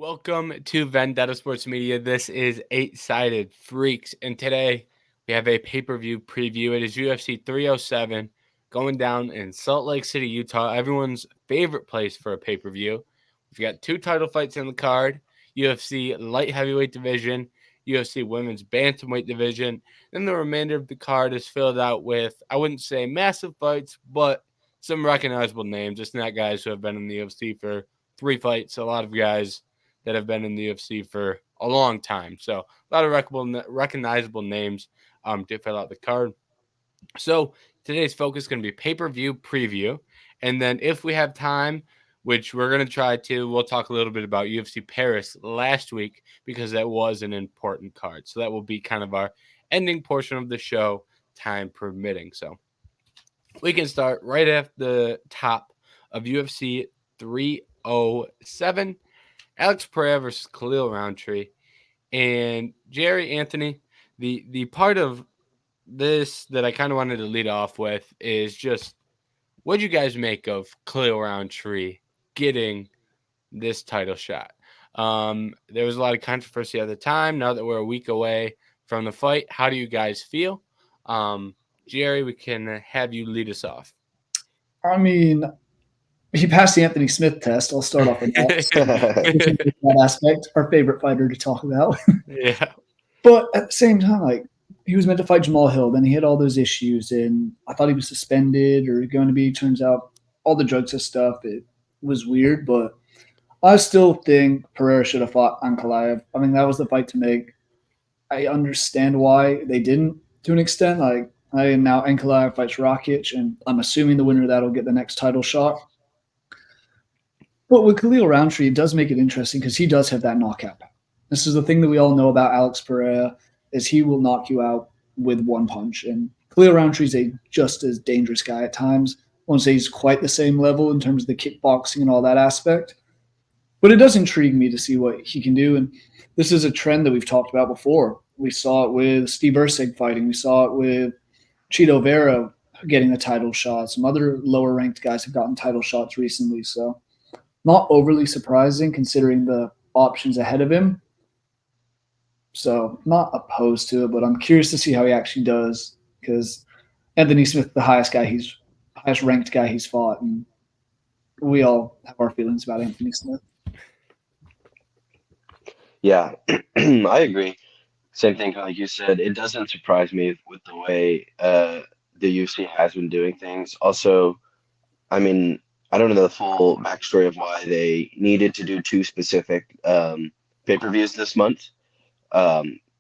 Welcome to Vendetta Sports Media. This is Eight Sided Freaks, and today we have a pay-per-view preview. It is UFC 307 going down in Salt Lake City, Utah, everyone's favorite place for a pay-per-view. We've got two title fights in the card, UFC light heavyweight division, UFC women's bantamweight division. Then the remainder of the card is filled out with, I wouldn't say massive fights, but some recognizable names. It's not guys who have been in the UFC for three fights. A lot of guys that have been in the UFC for a long time. So a lot of recognizable names to fill out the card. So today's focus is going to be pay-per-view preview. And then if we have time, which we're going to try to, we'll talk a little bit about UFC Paris last week because that was an important card. So that will be kind of our ending portion of the show, time permitting. So we can start right at the top of UFC 307. Alex Pereira versus Khalil Rountree. And Jerry Anthony, the part of this that I kind of wanted to lead off with is just what you guys make of Khalil Rountree getting this title shot. There was a lot of controversy at the time. Now that we're a week away from the fight, how do you guys feel? Jerry, we can have you lead us off. I mean, he passed the Anthony Smith test. I'll start off with that aspect. Our favorite fighter to talk about. Yeah. But at the same time, like he was meant to fight Jamal Hill, then he had all those issues, and I thought he was suspended or going to be. Turns out all the drugs and stuff. It was weird, but I still think Pereira should have fought Ankalaev. I mean, that was the fight to make. I understand why they didn't to an extent. Like now Ankalaev fights Rakic, and I'm assuming the winner of that will get the next title shot. But with Khalil Rountree, it does make it interesting because he does have that knockout power. This is the thing that we all know about Alex Pereira is he will knock you out with one punch. And Khalil Rountree is a just as dangerous guy at times. I won't say he's quite the same level in terms of the kickboxing and all that aspect. But it does intrigue me to see what he can do. And this is a trend that we've talked about before. We saw it with Steve Erceg fighting. We saw it with Chito Vera getting the title shot. Some other lower ranked guys have gotten title shots recently. So not overly surprising considering the options ahead of him. So not opposed to it, but I'm curious to see how he actually does because Anthony Smith, the highest ranked guy he's fought, and we all have our feelings about Anthony Smith. Yeah, I agree. Same thing, like you said. It doesn't surprise me with the way the UFC has been doing things. Also, I mean, I don't know the full backstory of why they needed to do two specific pay-per-views this month.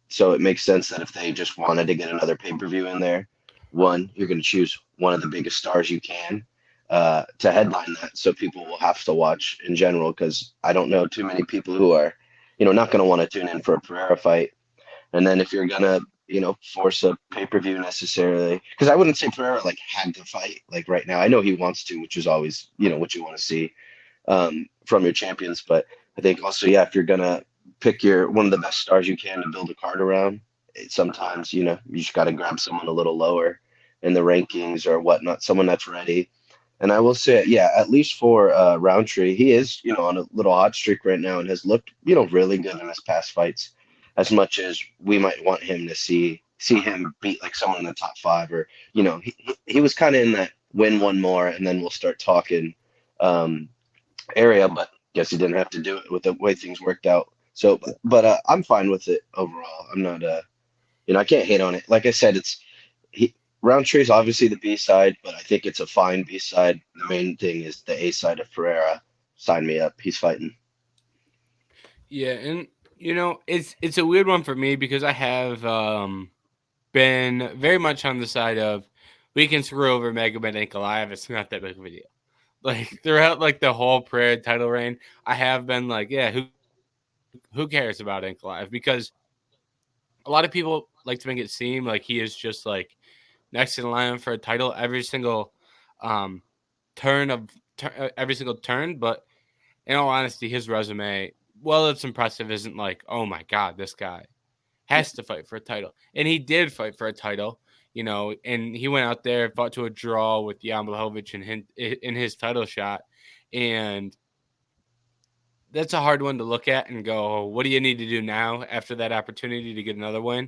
So it makes sense that if they just wanted to get another pay-per-view in there, one, you're going to choose one of the biggest stars you can to headline that, so people will have to watch in general. Because I don't know too many people who are, not going to want to tune in for a Pereira fight. And then if you're gonna, force a pay-per-view necessarily, because I wouldn't say Pereira like had to fight like right now. I know he wants to, which is always, what you want to see from your champions. But I think also, yeah, if you're gonna pick your one of the best stars you can to build a card around, sometimes you just got to grab someone a little lower in the rankings or whatnot, someone that's ready. And I will say, yeah, at least for Roundtree, he is, on a little hot streak right now and has looked, really good in his past fights. As much as we might want him to see him beat like someone in the top five, or he was kind of in that win one more and then we'll start talking area, but guess he didn't have to do it with the way things worked out. So, but I'm fine with it overall. I'm not I can't hate on it. Like I said, Roundtree is obviously the B side, but I think it's a fine B side. The main thing is the A side of Pereira. Sign me up. He's fighting. Yeah, and it's a weird one for me because I have been very much on the side of we can screw over Magomed Ankalaev. It's not that big of a deal. Like throughout like the whole prayer title reign, I have been like, yeah, who cares about Ankalaev? Because a lot of people like to make it seem like he is just like next in line for a title every single um every single turn. But in all honesty, his resume, well, it's impressive, isn't like, oh my god, this guy has to fight for a title. And he did fight for a title, and he went out there, fought to a draw with Jan Blachowicz in his title shot. And that's a hard one to look at and go, what do you need to do now after that opportunity to get another win?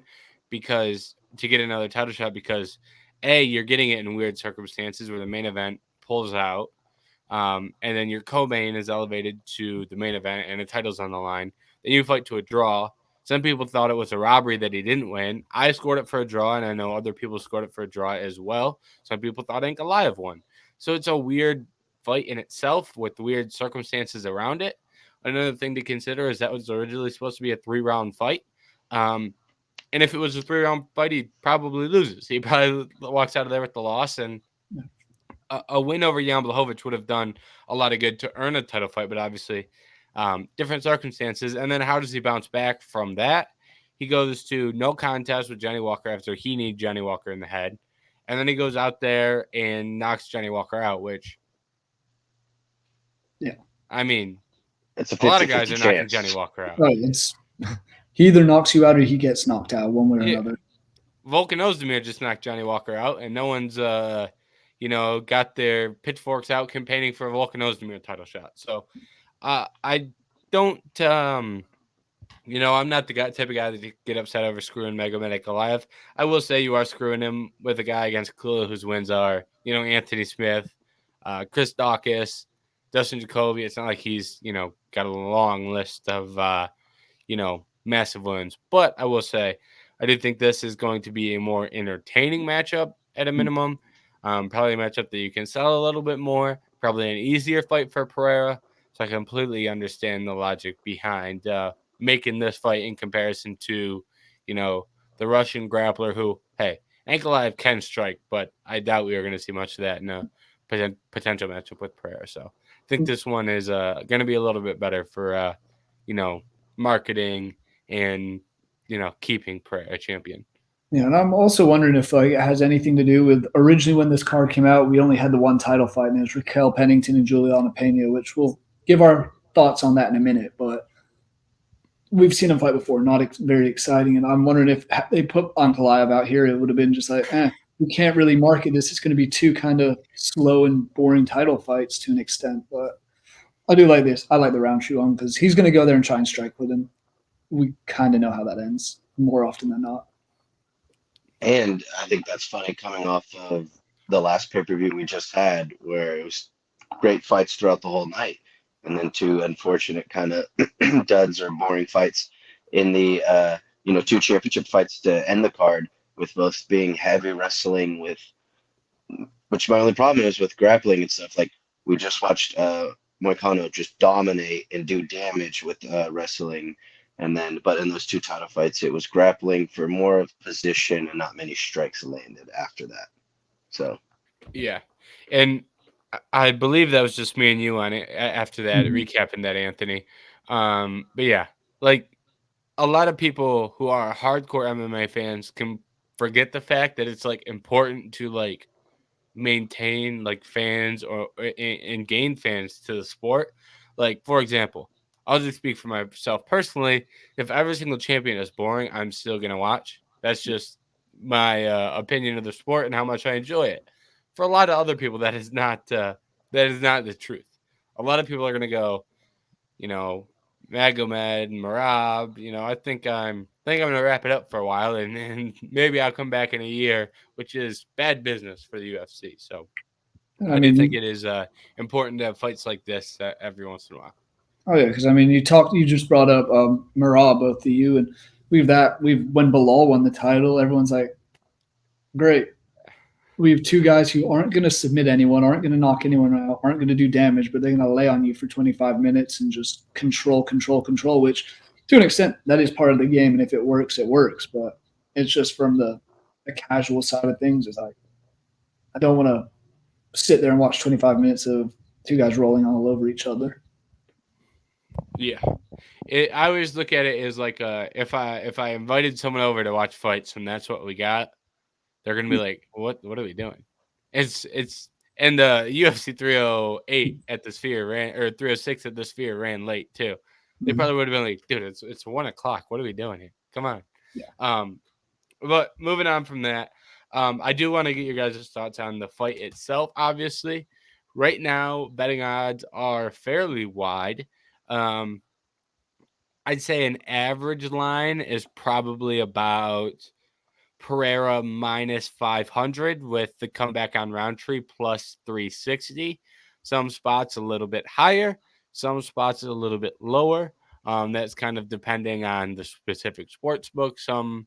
Because to get another title shot, because A, you're getting it in weird circumstances where the main event pulls out, and then your co-main is elevated to the main event and the title's on the line. Then you fight to a draw. Some people thought it was a robbery that he didn't win. I scored it for a draw, and I know other people scored it for a draw as well. Some people thought Ankalaev won. So it's a weird fight in itself with weird circumstances around it. Another thing to consider is that was originally supposed to be a 3-round fight. And if it was a 3-round fight, he probably loses. He probably walks out of there with the loss, and a win over Jan Blachowicz would have done a lot of good to earn a title fight, but obviously different circumstances. And then how does he bounce back from that? He goes to no contest with Johnny Walker after he kneed Johnny Walker in the head. And then he goes out there and knocks Johnny Walker out, which, yeah, I mean, It's a lot of guys are knocking chance. Johnny Walker out. Right. He either knocks you out or he gets knocked out one way or another. Volkan Ozdemir just knocked Johnny Walker out, and no one's got their pitchforks out campaigning for a Volkan Ozdemir title shot. So I don't I'm not the type of guy that get upset over screwing Magomed Ankalaev. I will say you are screwing him with a guy against Khalil whose wins are, Anthony Smith, Chris Dawkins, Dustin Jacoby. It's not like he's, got a long list of massive wins. But I will say I do think this is going to be a more entertaining matchup at a minimum. Probably a matchup that you can sell a little bit more. Probably an easier fight for Pereira. So I completely understand the logic behind making this fight in comparison to, the Russian grappler who, hey, Ankalaev can strike, but I doubt we are going to see much of that in a potential matchup with Pereira. So I think this one is going to be a little bit better for, marketing and, keeping Pereira a champion. Yeah, and I'm also wondering if it has anything to do with originally when this card came out, we only had the one title fight, and it was Raquel, Pennington, and Juliana Pena, which we'll give our thoughts on that in a minute. But we've seen them fight before, not very exciting. And I'm wondering if they put Ankalaev out here, it would have been just like, we can't really market this. It's going to be two kind of slow and boring title fights to an extent. But I do like this. I like the Rountree one because he's going to go there and try and strike with him. We kind of know how that ends more often than not. And I think that's funny coming off of the last pay-per-view we just had where it was great fights throughout the whole night. And then two unfortunate kind of duds or boring fights in the, two championship fights to end the card with both being heavy wrestling which my only problem is with grappling and stuff. Like we just watched Moicano just dominate and do damage with wrestling. But in those two title fights, it was grappling for more of position and not many strikes landed after that. So, yeah. And I believe that was just me and you on it after that, recapping that, Anthony. But yeah, like a lot of people who are hardcore MMA fans can forget the fact that it's like important to like maintain like fans or and gain fans to the sport. Like, for example, I'll just speak for myself personally. If every single champion is boring, I'm still going to watch. That's just my opinion of the sport and how much I enjoy it. For a lot of other people, that is not the truth. A lot of people are going to go, Magomed, Merab. I think I'm going to wrap it up for a while, and maybe I'll come back in a year, which is bad business for the UFC. So I do think it is important to have fights like this every once in a while. Oh yeah, because you just brought up Merab, both of you, and when Bilal won the title, everyone's like, great. We have two guys who aren't going to submit anyone, aren't going to knock anyone out, aren't going to do damage, but they're going to lay on you for 25 minutes and just control, which to an extent, that is part of the game. And if it works, it works. But it's just from the casual side of things. It's like, I don't want to sit there and watch 25 minutes of two guys rolling all over each other. Yeah. I always look at it as like if I invited someone over to watch fights and that's what we got, they're gonna be like, what are we doing? It's and the UFC 308 at the Sphere ran, or 306 at the Sphere ran late too. They probably would have been like, dude, it's 1:00. What are we doing here? Come on. Yeah. But moving on from that, I do want to get your guys' thoughts on the fight itself. Obviously, right now betting odds are fairly wide. Um, I'd say an average line is probably about Pereira minus 500 with the comeback on Rountree plus 360. Some spots a little bit higher, some spots a little bit lower. That's kind of depending on the specific sports book. Some,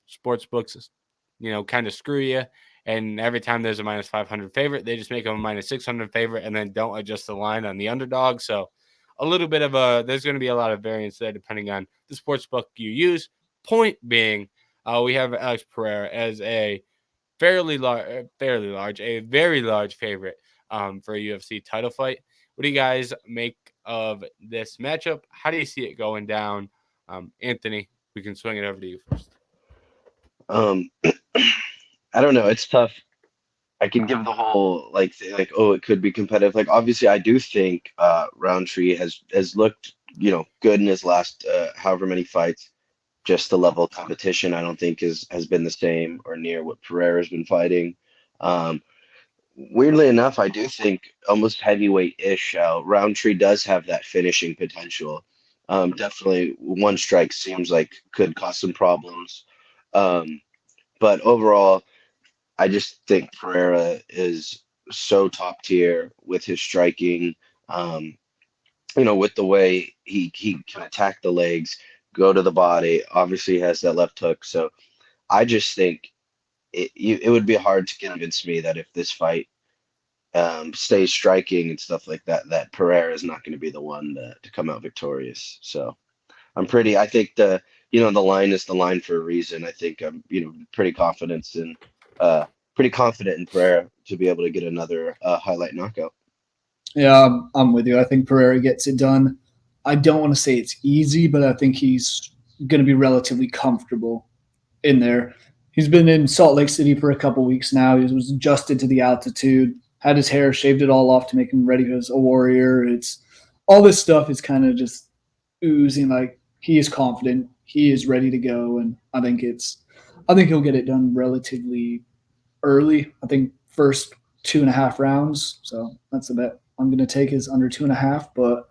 sports books, kind of screw you. And every time there's a minus 500 favorite, they just make them a minus 600 favorite and then don't adjust the line on the underdog. So a little bit of there's going to be a lot of variance there depending on the sports book you use. Point being, we have Alex Pereira as a very large favorite for a UFC title fight. What do you guys make of this matchup? How do you see it going down? Anthony, we can swing it over to you first. Um, I don't know. It's tough. I can give the whole like thing, like, oh, it could be competitive. Like obviously I do think Roundtree has looked, good in his last however many fights. Just the level of competition I don't think has been the same or near what Pereira's been fighting. Um, Weirdly enough, I do think almost heavyweight-ish Roundtree does have that finishing potential. Definitely one strike seems like could cause some problems. Um, but overall, I just think Pereira is so top tier with his striking, um, with the way he can attack the legs, go to the body. Obviously, he has that left hook. So I just think it would be hard to convince me that if this fight stays striking and stuff like that, that Pereira is not going to be the one to come out victorious. So I think the line is the line for a reason. I think I'm, uh, pretty confident in Pereira to be able to get another highlight knockout. Yeah, I'm with you. I think Pereira gets it done. I don't want to say it's easy, but I think he's going to be relatively comfortable in there. He's been in Salt Lake City for a couple weeks now. He was adjusted to the altitude, had his hair, shaved it all off to make him ready as a warrior. It's all this stuff is kind of just oozing like he is confident, he is ready to go, and I think he'll get it done relatively early. I think first 2.5 rounds. So that's the bet I'm going to take is under 2.5, but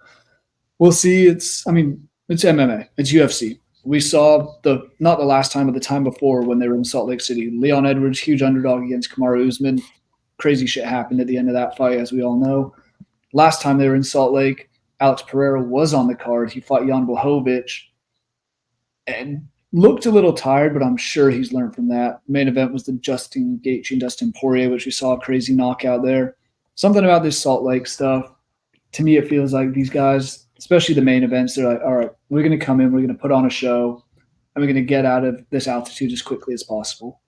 we'll see. It's MMA, it's UFC. We saw not the last time, but the time before when they were in Salt Lake City. Leon Edwards, huge underdog against Kamaru Usman. Crazy shit happened at the end of that fight, as we all know. Last time they were in Salt Lake, Alex Pereira was on the card. He fought Jan Blachowicz and looked a little tired, but I'm sure he's learned from that. Main event was the Justin Gaethje and Dustin Poirier, which we saw a crazy knockout there. Something about this Salt Lake stuff. To me, it feels like these guys, especially the main events, they're like, all right, we're going to come in, we're going to put on a show, and we're going to get out of this altitude as quickly as possible.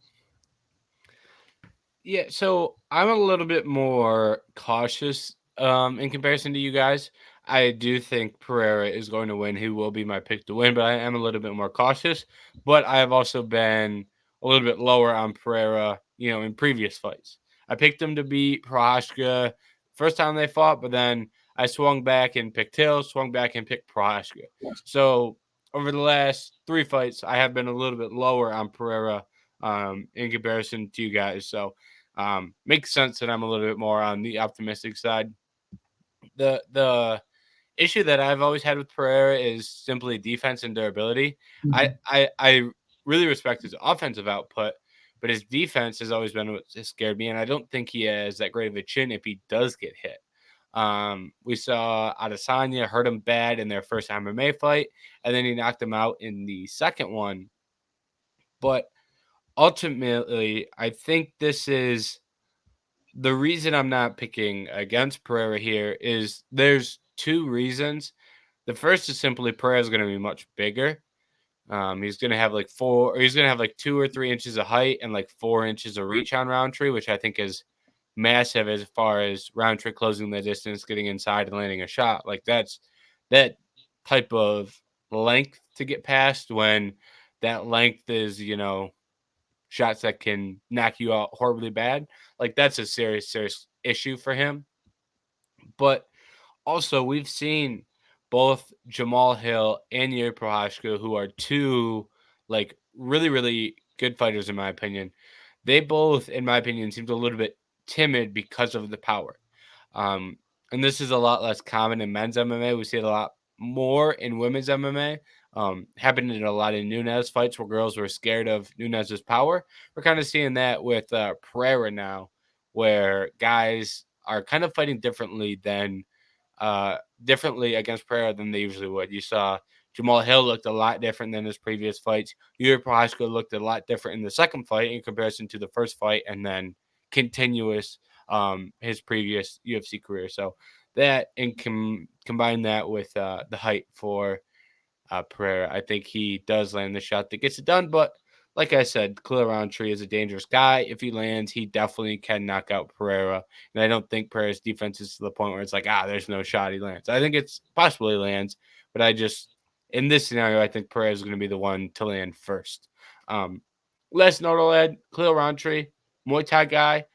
Yeah, so I'm a little bit more cautious in comparison to you guys. I do think Pereira is going to win. He will be my pick to win, but I am a little bit more cautious. But I have also been a little bit lower on Pereira, in previous fights. I picked him to beat Prochazka first time they fought, but then I swung back and picked Hill, swung back and picked Prochazka. So over the last 3 fights, I have been a little bit lower on Pereira in comparison to you guys. So makes sense that I'm a little bit more on the optimistic side. The issue that I've always had with Pereira is simply defense and durability. Mhm. I really respect his offensive output, but his defense has always been what has scared me, and I don't think he has that great of a chin if he does get hit. We saw Adesanya hurt him bad in their first MMA fight, and then he knocked him out in the second one. But ultimately, I think this is the reason I'm not picking against Pereira here is there's 2 reasons. The first is simply Pereira is going to be much bigger. He's going to have he's going to have like 2 or 3 inches of height and like 4 inches of reach on Roundtree, which I think is massive as far as Roundtree closing the distance, getting inside and landing a shot. Like that type of length to get past when that length is, shots that can knock you out horribly bad. Like that's a serious issue for him. But also we've seen both Jamal Hill and Yuri Prochazka, who are 2 like really good fighters in my opinion. They both, in my opinion, seemed a little bit timid because of the power. Um, and this is a lot less common in men's MMA. We see it a lot more in women's MMA. Happened in a lot of Nunes fights where girls were scared of Nunes's power. We're kind of seeing that with Pereira now, where guys are kind of fighting differently against Pereira than they usually would. You saw Jamal Hill looked a lot different than his previous fights. Yuri Prochazka looked a lot different in the second fight in comparison to the first fight, and then continuous his previous UFC career. So that and combine that with the height for Pereira, I think he does land the shot that gets it done. But like I said, Khalil Rountree is a dangerous guy. If he lands, he definitely can knock out Pereira. And I don't think Pereira's defense is to the point where it's like, there's no shot he lands. I think it's possibly lands, but in this scenario, I think Pereira is going to be the one to land first. Last note I'll add, Khalil Rountree, Muay Thai guy,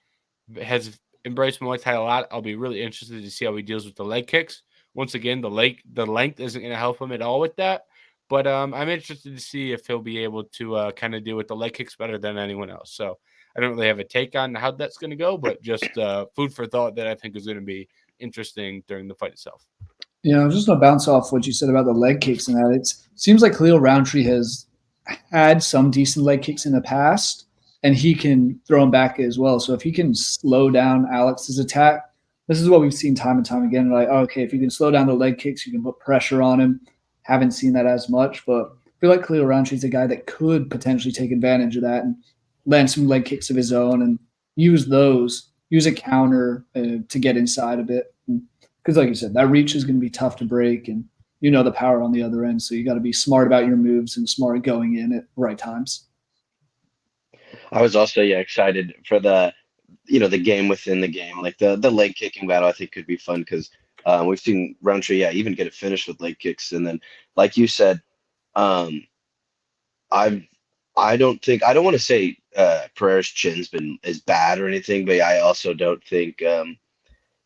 has embraced Muay Thai a lot. I'll be really interested to see how he deals with the leg kicks. Once again, the length isn't going to help him at all with that. But I'm interested to see if he'll be able to kind of deal with the leg kicks better than anyone else. So I don't really have a take on how that's going to go, but just food for thought that I think is going to be interesting during the fight itself. I'm just going to bounce off what you said about the leg kicks and that. It seems like Khalil Rountree has had some decent leg kicks in the past, and he can throw them back as well. So if he can slow down Alex's attack, this is what we've seen time and time again. Like, okay, if you can slow down the leg kicks, you can put pressure on him. Haven't seen that as much, but I feel like Khalil Rountree's a guy that could potentially take advantage of that and land some leg kicks of his own and use a counter to get inside a bit. Because like you said, that reach is going to be tough to break, and the power on the other end. So you got to be smart about your moves and smart going in at right times. I was also excited for the game within the game, like the leg kicking battle. I think could be fun because we've seen Rountree even get it finished with leg kicks, and then like you said, I don't want to say Pereira's chin's been as bad or anything, but I also don't think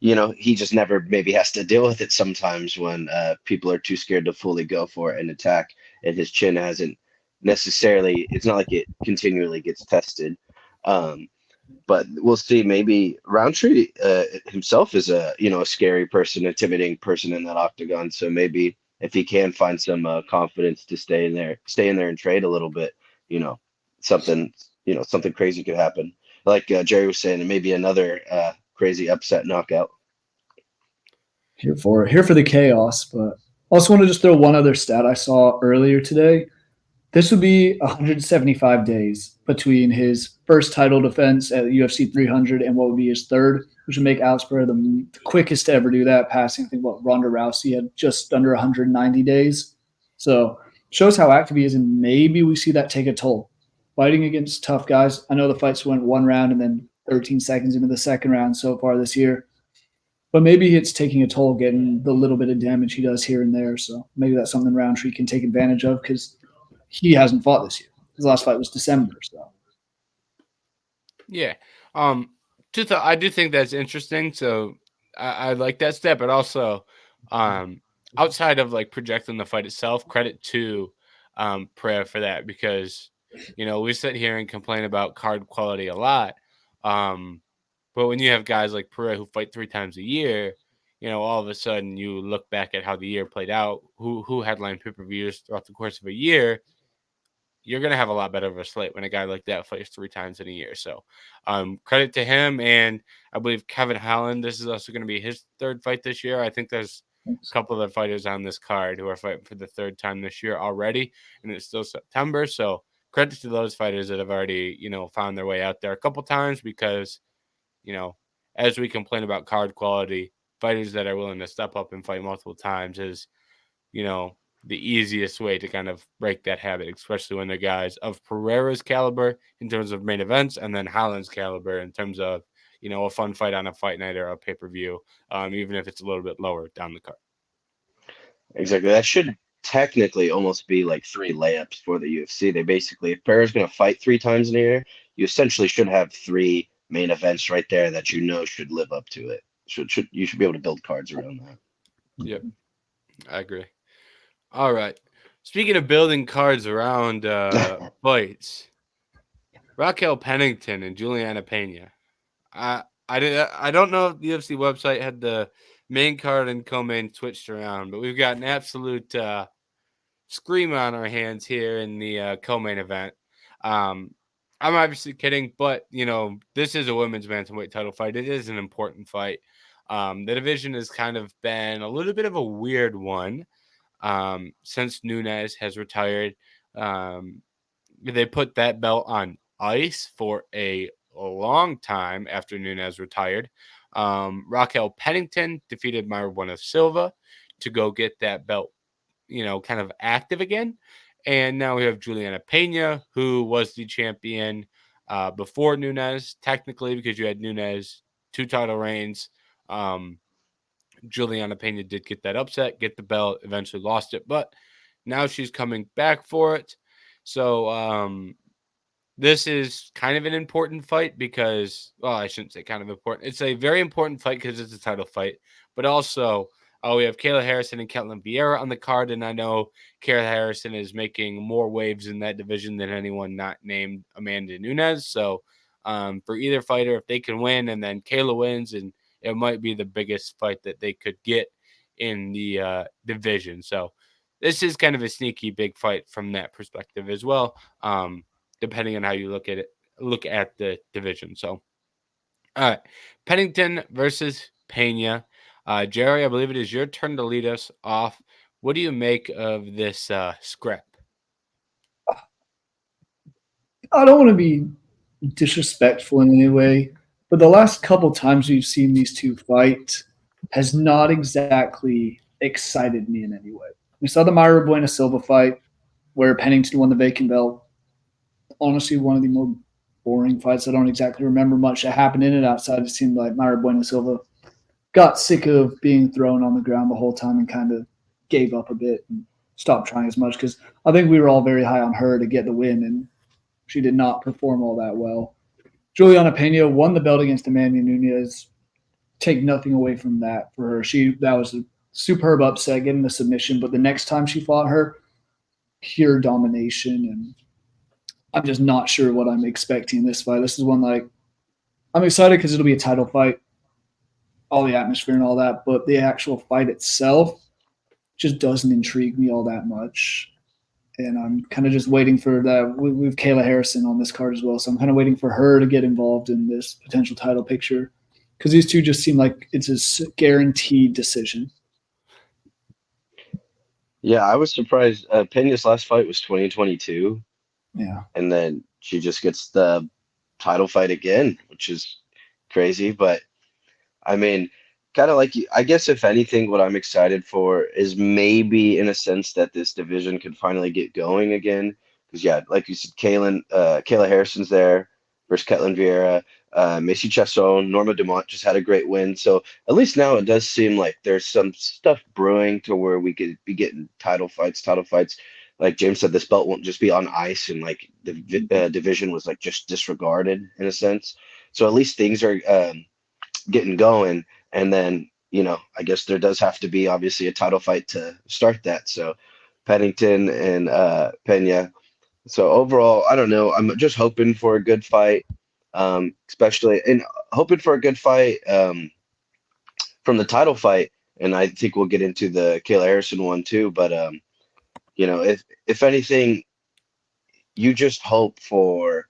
he just never maybe has to deal with it sometimes when people are too scared to fully go for it and attack, and his chin hasn't necessarily. It's not like it continually gets tested. But we'll see. Maybe Rountree himself is a scary person, intimidating person in that octagon. So maybe if he can find some confidence to stay in there and trade a little bit, something crazy could happen. Like Jerry was saying, and maybe another crazy upset knockout. Here for the chaos, but also want to just throw one other stat I saw earlier today. This would be 175 days between his first title defense at UFC 300 and what would be his third, which would make Alex Pereira the quickest to ever do that, passing, I think, Ronda Rousey had just under 190 days. So shows how active he is, and maybe we see that take a toll. Fighting against tough guys. I know the fights went one round and then 13 seconds into the second round so far this year. But maybe it's taking a toll getting the little bit of damage he does here and there. So maybe that's something Rountree can take advantage of because he hasn't fought this year. His last fight was December. So yeah, I do think that's interesting. So I like that step, but also outside of like projecting the fight itself, credit to Pereira for that because we sit here and complain about card quality a lot. But when you have guys like Pereira who fight 3 times a year, all of a sudden you look back at how the year played out, who headlined pay-per-views throughout the course of a year, you're going to have a lot better of a slate when a guy like that fights 3 times in a year. So credit to him. And I believe Kevin Holland, this is also going to be his 3rd fight this year. I think there's a couple other fighters on this card who are fighting for the 3rd time this year already, and it's still September. So credit to those fighters that have already, found their way out there a couple times because, as we complain about card quality, fighters that are willing to step up and fight multiple times is, the easiest way to kind of break that habit, especially when they're guys of Pereira's caliber in terms of main events and then Holland's caliber in terms of, a fun fight on a fight night or a pay-per-view, even if it's a little bit lower down the card. Exactly. That should technically almost be like 3 layups for the UFC. They basically, if Pereira's going to fight 3 times in a year, you essentially should have 3 main events right there that should live up to it. You should be able to build cards around that. Yep, I agree. All right. Speaking of building cards around fights, Raquel Pennington and Juliana Pena. I don't know if the UFC website had the main card and co-main switched around, but we've got an absolute scream on our hands here in the co-main event. I'm obviously kidding, but this is a women's bantamweight title fight. It is an important fight. The division has kind of been a little bit of a weird one since Nunes has retired. They put that belt on ice for a long time after Nunes retired. Raquel Pennington defeated Buena Silva to go get that belt, kind of active again. And now we have Juliana Pena, who was the champion before Nunes, technically, because you had Nunes 2 title reigns. Juliana Pena did get that upset, get the belt, eventually lost it, but now she's coming back for it. So this is kind of an important fight because, well, I shouldn't say kind of important. It's a very important fight because it's a title fight, but also we have Kayla Harrison and Ketlen Vieira on the card, and I know Kayla Harrison is making more waves in that division than anyone not named Amanda Nunes. So for either fighter, if they can win and then Kayla wins, and it might be the biggest fight that they could get in the division. So this is kind of a sneaky big fight from that perspective as well. Depending on how you look at the division. So, all right, Pennington versus Pena. Jerry, I believe it is your turn to lead us off. What do you make of this scrap? I don't want to be disrespectful in any way, but the last couple times we've seen these two fight has not exactly excited me in any way. We saw the Buena Silva fight where Pennington won the vacant belt. Honestly, one of the more boring fights. I don't exactly remember much that happened in it outside. It seemed like Buena Silva got sick of being thrown on the ground the whole time and kind of gave up a bit and stopped trying as much because I think we were all very high on her to get the win, and she did not perform all that well. Juliana Pena won the belt against Amanda Nunes. Take nothing away from that for her. That was a superb upset, getting the submission, but the next time she fought her, pure domination, and I'm just not sure what I'm expecting in this fight. This is one like I'm excited because it'll be a title fight, all the atmosphere and all that, but the actual fight itself just doesn't intrigue me all that much. And I'm kind of just waiting for that. We have Kayla Harrison on this card as well, so I'm kind of waiting for her to get involved in this potential title picture because these two just seem like it's a guaranteed decision. Yeah, I was surprised. Pena's last fight was 2022. Yeah. And then she just gets the title fight again, which is crazy. But I mean, kind of like I guess if anything, what I'm excited for is maybe in a sense that this division could finally get going again. Because yeah, like you said, Kayla Harrison's there versus Ketlen Vieira. Macy Chasson, Norma Dumont just had a great win. So at least now it does seem like there's some stuff brewing to where we could be getting title fights. Like James said, this belt won't just be on ice and like the division was like just disregarded in a sense. So at least things are getting going. And then, I guess there does have to be obviously a title fight to start that. So Pennington and Pena. So overall, I don't know. I'm just hoping for a good fight, especially and hoping for a good fight from the title fight. And I think we'll get into the Kayla Harrison one too. But if anything, you just hope for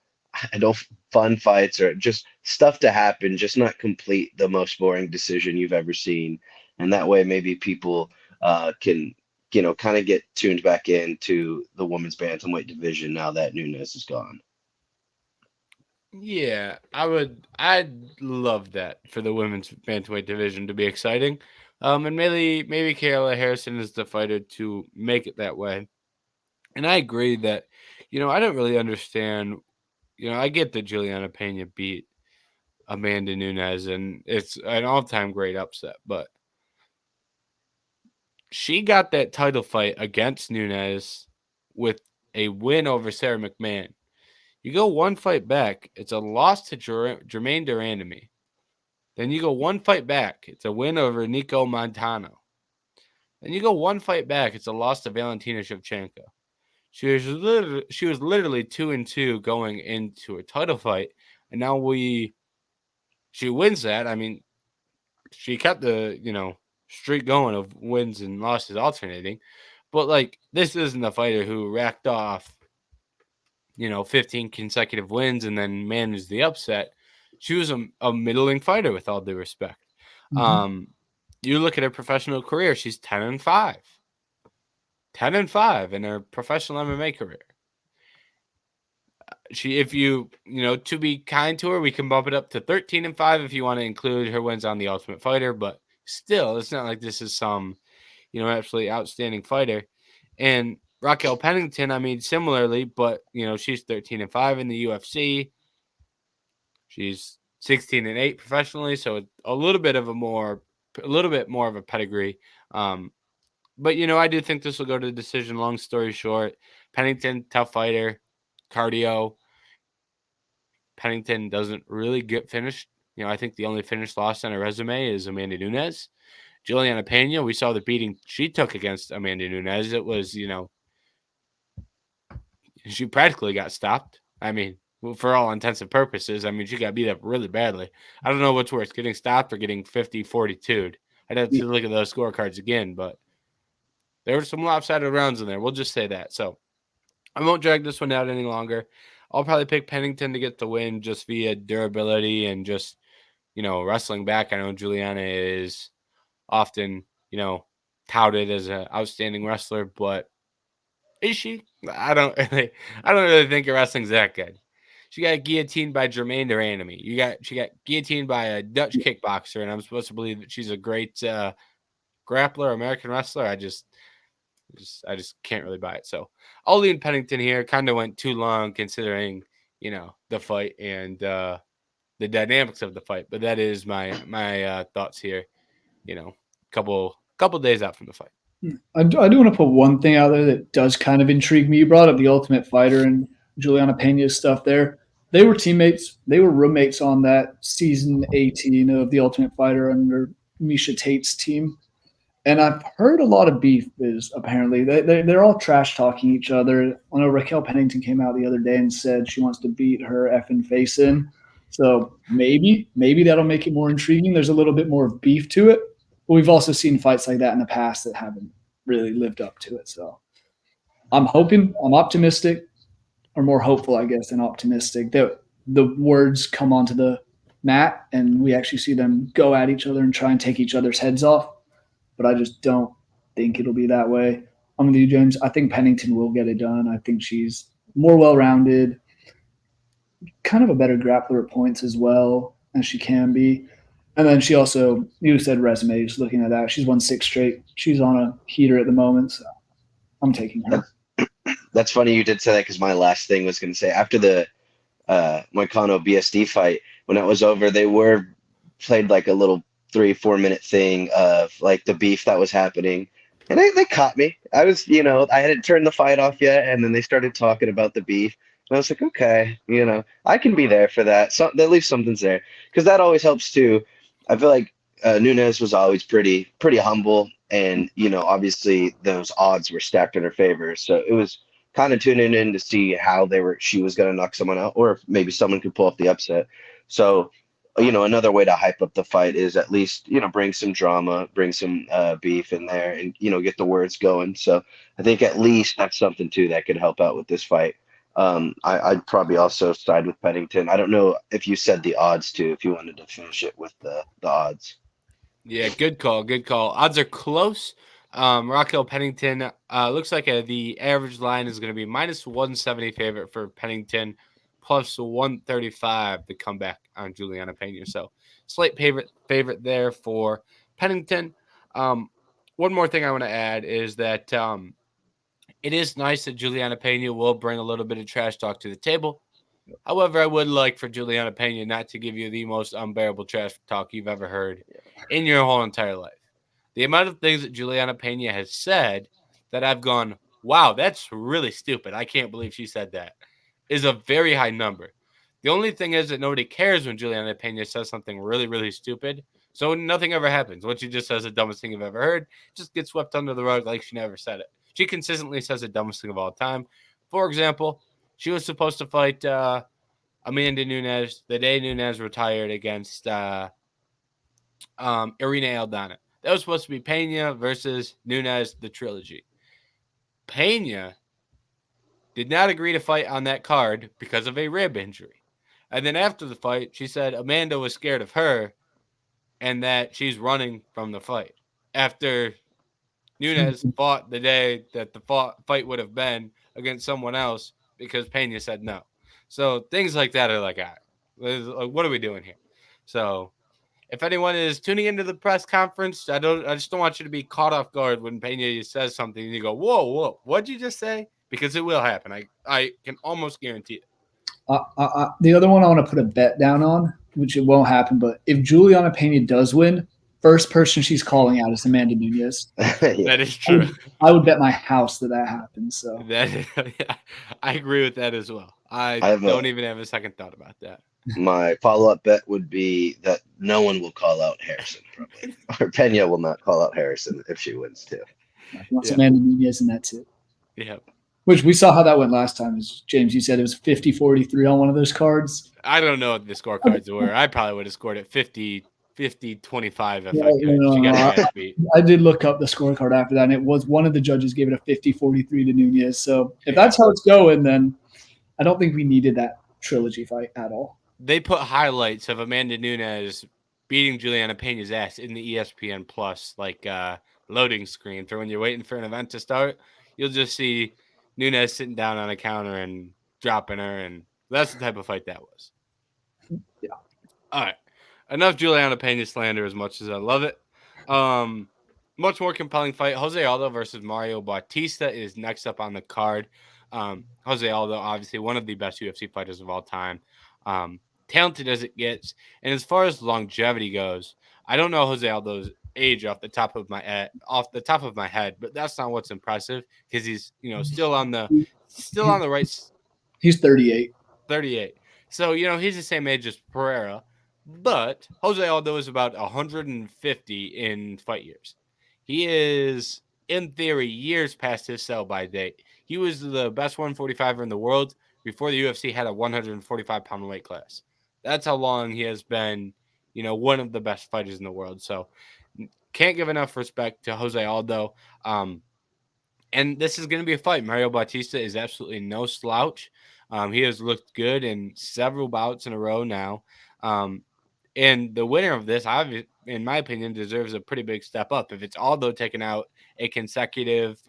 I don't fun fights or just stuff to happen, just not complete the most boring decision you've ever seen. And that way maybe people can, kind of get tuned back into the women's bantamweight division now that Nunes is gone. Yeah, I'd love that for the women's bantamweight division to be exciting. And maybe Kayla Harrison is the fighter to make it that way. And I agree that, I don't really understand. I get that Juliana Pena beat Amanda Nunes, and it's an all-time great upset, but she got that title fight against Nunes with a win over Sarah McMahon. You go one fight back, it's a loss to Jermaine Durandamy. Then you go one fight back, it's a win over Nico Montano. Then you go one fight back, it's a loss to Valentina Shevchenko. She was literally 2-2 going into a title fight, and now she wins that. I mean, she kept the streak going of wins and losses alternating. But like, this isn't a fighter who racked off, 15 consecutive wins and then managed the upset. She was a middling fighter, with all due respect. Mhm. You look at her professional career; she's 10-5, 10-5 in her professional MMA career. If to be kind to her, we can bump it up to 13-5 if you want to include her wins on the Ultimate Fighter. But still, it's not like this is some, absolutely outstanding fighter. And Raquel Pennington, I mean, similarly, but she's 13-5 in the UFC. She's 16-8 professionally, so a little bit more of a pedigree. But I do think this will go to the decision. Long story short, Pennington, tough fighter, cardio. Pennington doesn't really get finished. I think the only finished loss on her resume is Amanda Nunes. Juliana Pena, we saw the beating she took against Amanda Nunes. It was, she practically got stopped. I mean, for all intents and purposes, I mean, she got beat up really badly. I don't know what's worse, getting stopped or getting 50-42'd. I'd have to look at those scorecards again, but there were some lopsided rounds in there. We'll just say that. So I won't drag this one out any longer. I'll probably pick Pennington to get the win just via durability and just, wrestling back. I know Juliana is often, touted as an outstanding wrestler, but is she? I don't really think her wrestling's that good. She got guillotined by Jermaine Duranamy. She got guillotined by a Dutch kickboxer, and I'm supposed to believe that she's a great grappler, American wrestler. I just can't really buy it. So I'll lean Pennington here. Kind of went too long considering, the fight and the dynamics of the fight. But that is my thoughts here. Couple days out from the fight. I do want to put one thing out there that does kind of intrigue me. You brought up the Ultimate Fighter and Juliana Pena's stuff there. They were teammates. They were roommates on that season 18 of the Ultimate Fighter under Misha Tate's team. And I've heard a lot of beef is apparently they're all trash talking each other. I know Raquel Pennington came out the other day and said she wants to beat her effing face in. So maybe that'll make it more intriguing. There's a little bit more beef to it. But we've also seen fights like that in the past that haven't really lived up to it. So I'm optimistic, or more hopeful, I guess, than optimistic, that the words come onto the mat and we actually see them go at each other and try and take each other's heads off. But I just don't think it'll be that way. I'm with you, James. I think Pennington will get it done. I think she's more well-rounded, kind of a better grappler at points as well as she can be. And then she also, you said resume, just looking at that, she's won 6 straight. She's on a heater at the moment, so I'm taking her. That's funny you did say that, because my last thing was going to say, after the Moicano BSD fight, when it was over, they were played like a little 3-4 minute thing of like the beef that was happening. And they caught me. I was, I hadn't turned the fight off yet. And then they started talking about the beef. And I was like, okay, I can be there for that. So at least something's there. Because that always helps too. I feel like Nunes was always pretty humble. And, obviously those odds were stacked in her favor. So it was kind of tuning in to see how she was going to knock someone out, or if maybe someone could pull off the upset. So, another way to hype up the fight is at least, bring some drama, bring some beef in there, and, get the words going. So I think at least that's something too that could help out with this fight. I'd probably also side with Pennington. I don't know if you said the odds too, if you wanted to finish it with the odds. Yeah, good call. Good call. Odds are close. Raquel Pennington looks like the average line is going to be minus 170 favorite for Pennington, plus 135 to come back on Juliana Pena. So slight favorite there for Pennington. One more thing I want to add is that it is nice that Juliana Pena will bring a little bit of trash talk to the table. However, I would like for Juliana Pena not to give you the most unbearable trash talk you've ever heard in your whole entire life. The amount of things that Juliana Pena has said that I've gone, wow, that's really stupid. I can't believe she said that, is a very high number. The only thing is that nobody cares when Juliana Pena says something really, really stupid. So nothing ever happens. When she just says the dumbest thing you've ever heard, just gets swept under the rug like she never said it. She consistently says the dumbest thing of all time. For example, she was supposed to fight Amanda Nunes the day Nunes retired against Irina Aldana. That was supposed to be Pena versus Nunes, the trilogy. Pena did not agree to fight on that card because of a rib injury. And then after the fight, she said Amanda was scared of her and that she's running from the fight. After Nunes fought the day that the fight would have been against someone else because Pena said no. So things like that are like, what are we doing here? So if anyone is tuning into the press conference, I just don't want you to be caught off guard when Pena says something and you go, whoa, what'd you just say? Because it will happen. I can almost guarantee it. The other one I want to put a bet down on, which it won't happen, but if Juliana Pena does win, first person she's calling out is Amanda Nunes. That is true. I would bet my house that happens. So I agree with that as well. I don't even have a second thought about that. My follow-up bet would be that no one will call out Harrison, probably. Or Pena will not call out Harrison if she wins, too. Amanda Nunes, and that's it. Yeah. Which we saw how that went last time. As James, you said it was 50-43 on one of those cards. I don't know what the scorecards were. I probably would have scored it 50-25 if I could. She got her ass beat. I did look up the scorecard after that, and it was one of the judges gave it a 50-43 to Nunes. So if that's how it's going, then I don't think we needed that trilogy fight at all. They put highlights of Amanda Nunes beating Juliana Pena's ass in the ESPN Plus loading screen for when you're waiting for an event to start. You'll just see Nunes sitting down on a counter and dropping her, and that's the type of fight that was. Yeah. All right. Enough Juliana Pena slander as much as I love it. Much more compelling fight. Jose Aldo versus Mario Bautista is next up on the card. Jose Aldo, obviously one of the best UFC fighters of all time. Talented as it gets. And as far as longevity goes, I don't know Jose Aldo's age off the top of my head, but that's not what's impressive because he's still on the right. He's 38. 38. So he's the same age as Pereira, but Jose Aldo is about 150 in fight years. He is, in theory, years past his sell-by date. He was the best 145er in the world before the UFC had a 145-pound weight class. That's how long he has been, one of the best fighters in the world. So can't give enough respect to Jose Aldo. And this is going to be a fight. Mario Bautista is absolutely no slouch. He has looked good in several bouts in a row now. And the winner of this, in my opinion, deserves a pretty big step up. If it's Aldo taking out a consecutive,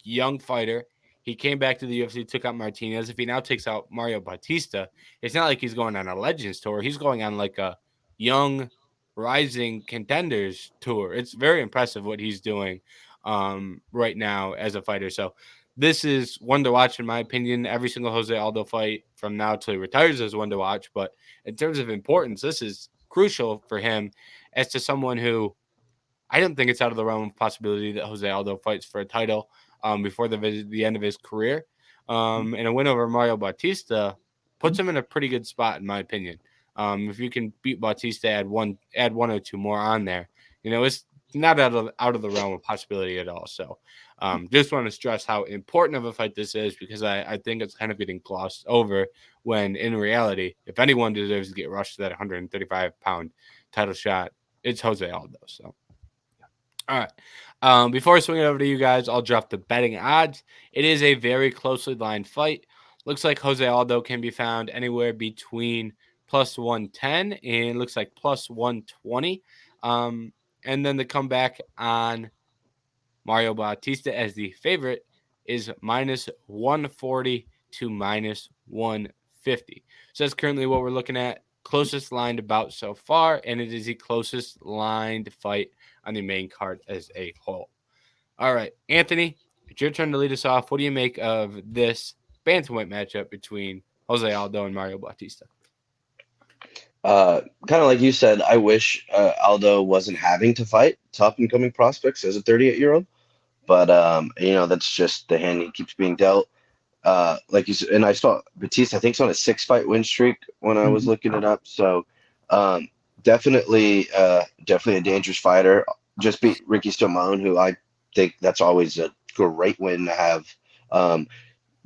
young fighter, he came back to the UFC, took out Martinez. If he now takes out Mario Bautista, it's not like he's going on a Legends tour. He's going on like a young, rising contenders tour. It's very impressive what he's doing right now as a fighter. So this is one to watch, in my opinion. Every single Jose Aldo fight from now till he retires is one to watch. But in terms of importance, this is crucial for him as to someone who I don't think it's out of the realm of possibility that Jose Aldo fights for a title before the end of his career. And a win over Mario Bautista puts him in a pretty good spot, in my opinion. If you can beat Bautista, add one or two more on there, it's not out of the realm of possibility at all. So just want to stress how important of a fight this is because I think it's kind of getting glossed over when in reality, if anyone deserves to get rushed to that 135-pound title shot, it's Jose Aldo. So, all right. Before I swing it over to you guys, I'll drop the betting odds. It is a very closely lined fight. Looks like Jose Aldo can be found anywhere between plus 110 and looks like plus 120. And then the comeback on Mario Bautista as the favorite is minus 140 to minus 150. So that's currently what we're looking at. Closest lined bout so far, and it is the closest lined fight on the main card as a whole. All right, Anthony, it's your turn to lead us off. What do you make of this bantamweight matchup between Jose Aldo and Mario Bautista? Kind of like you said, I wish Aldo wasn't having to fight top and coming prospects as a 38-year-old. But, that's just the hand he keeps being dealt. Like you said, and I saw Bautista, I think, it's on a 6-fight win streak when I was looking it up. So definitely a dangerous fighter. Just beat Ricky Simone, who I think that's always a great win to have.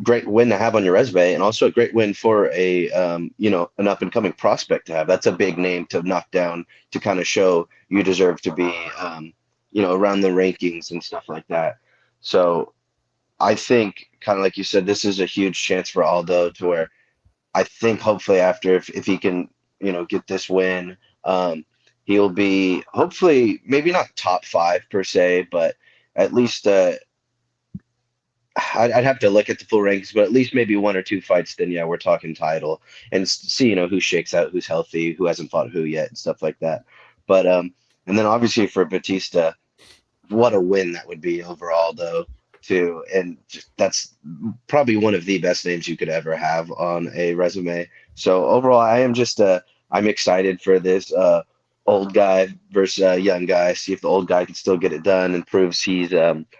great win to have on your resume, and also a great win for a an up and coming prospect to have. That's a big name to knock down to kind of show you deserve to be around the rankings and stuff like that. So I think, kind of like you said, this is a huge chance for Aldo to where I think hopefully after if he can get this win, he'll be hopefully maybe not top five per se, but at least I'd have to look at the full rankings, but at least maybe one or two fights. Then yeah, we're talking title and see who shakes out, who's healthy, who hasn't fought who yet, and stuff like that. But and then obviously for Bautista, what a win that would be overall though too, and that's probably one of the best names you could ever have on a resume. So overall, I'm excited for this old guy versus young guy. See if the old guy can still get it done and proves he's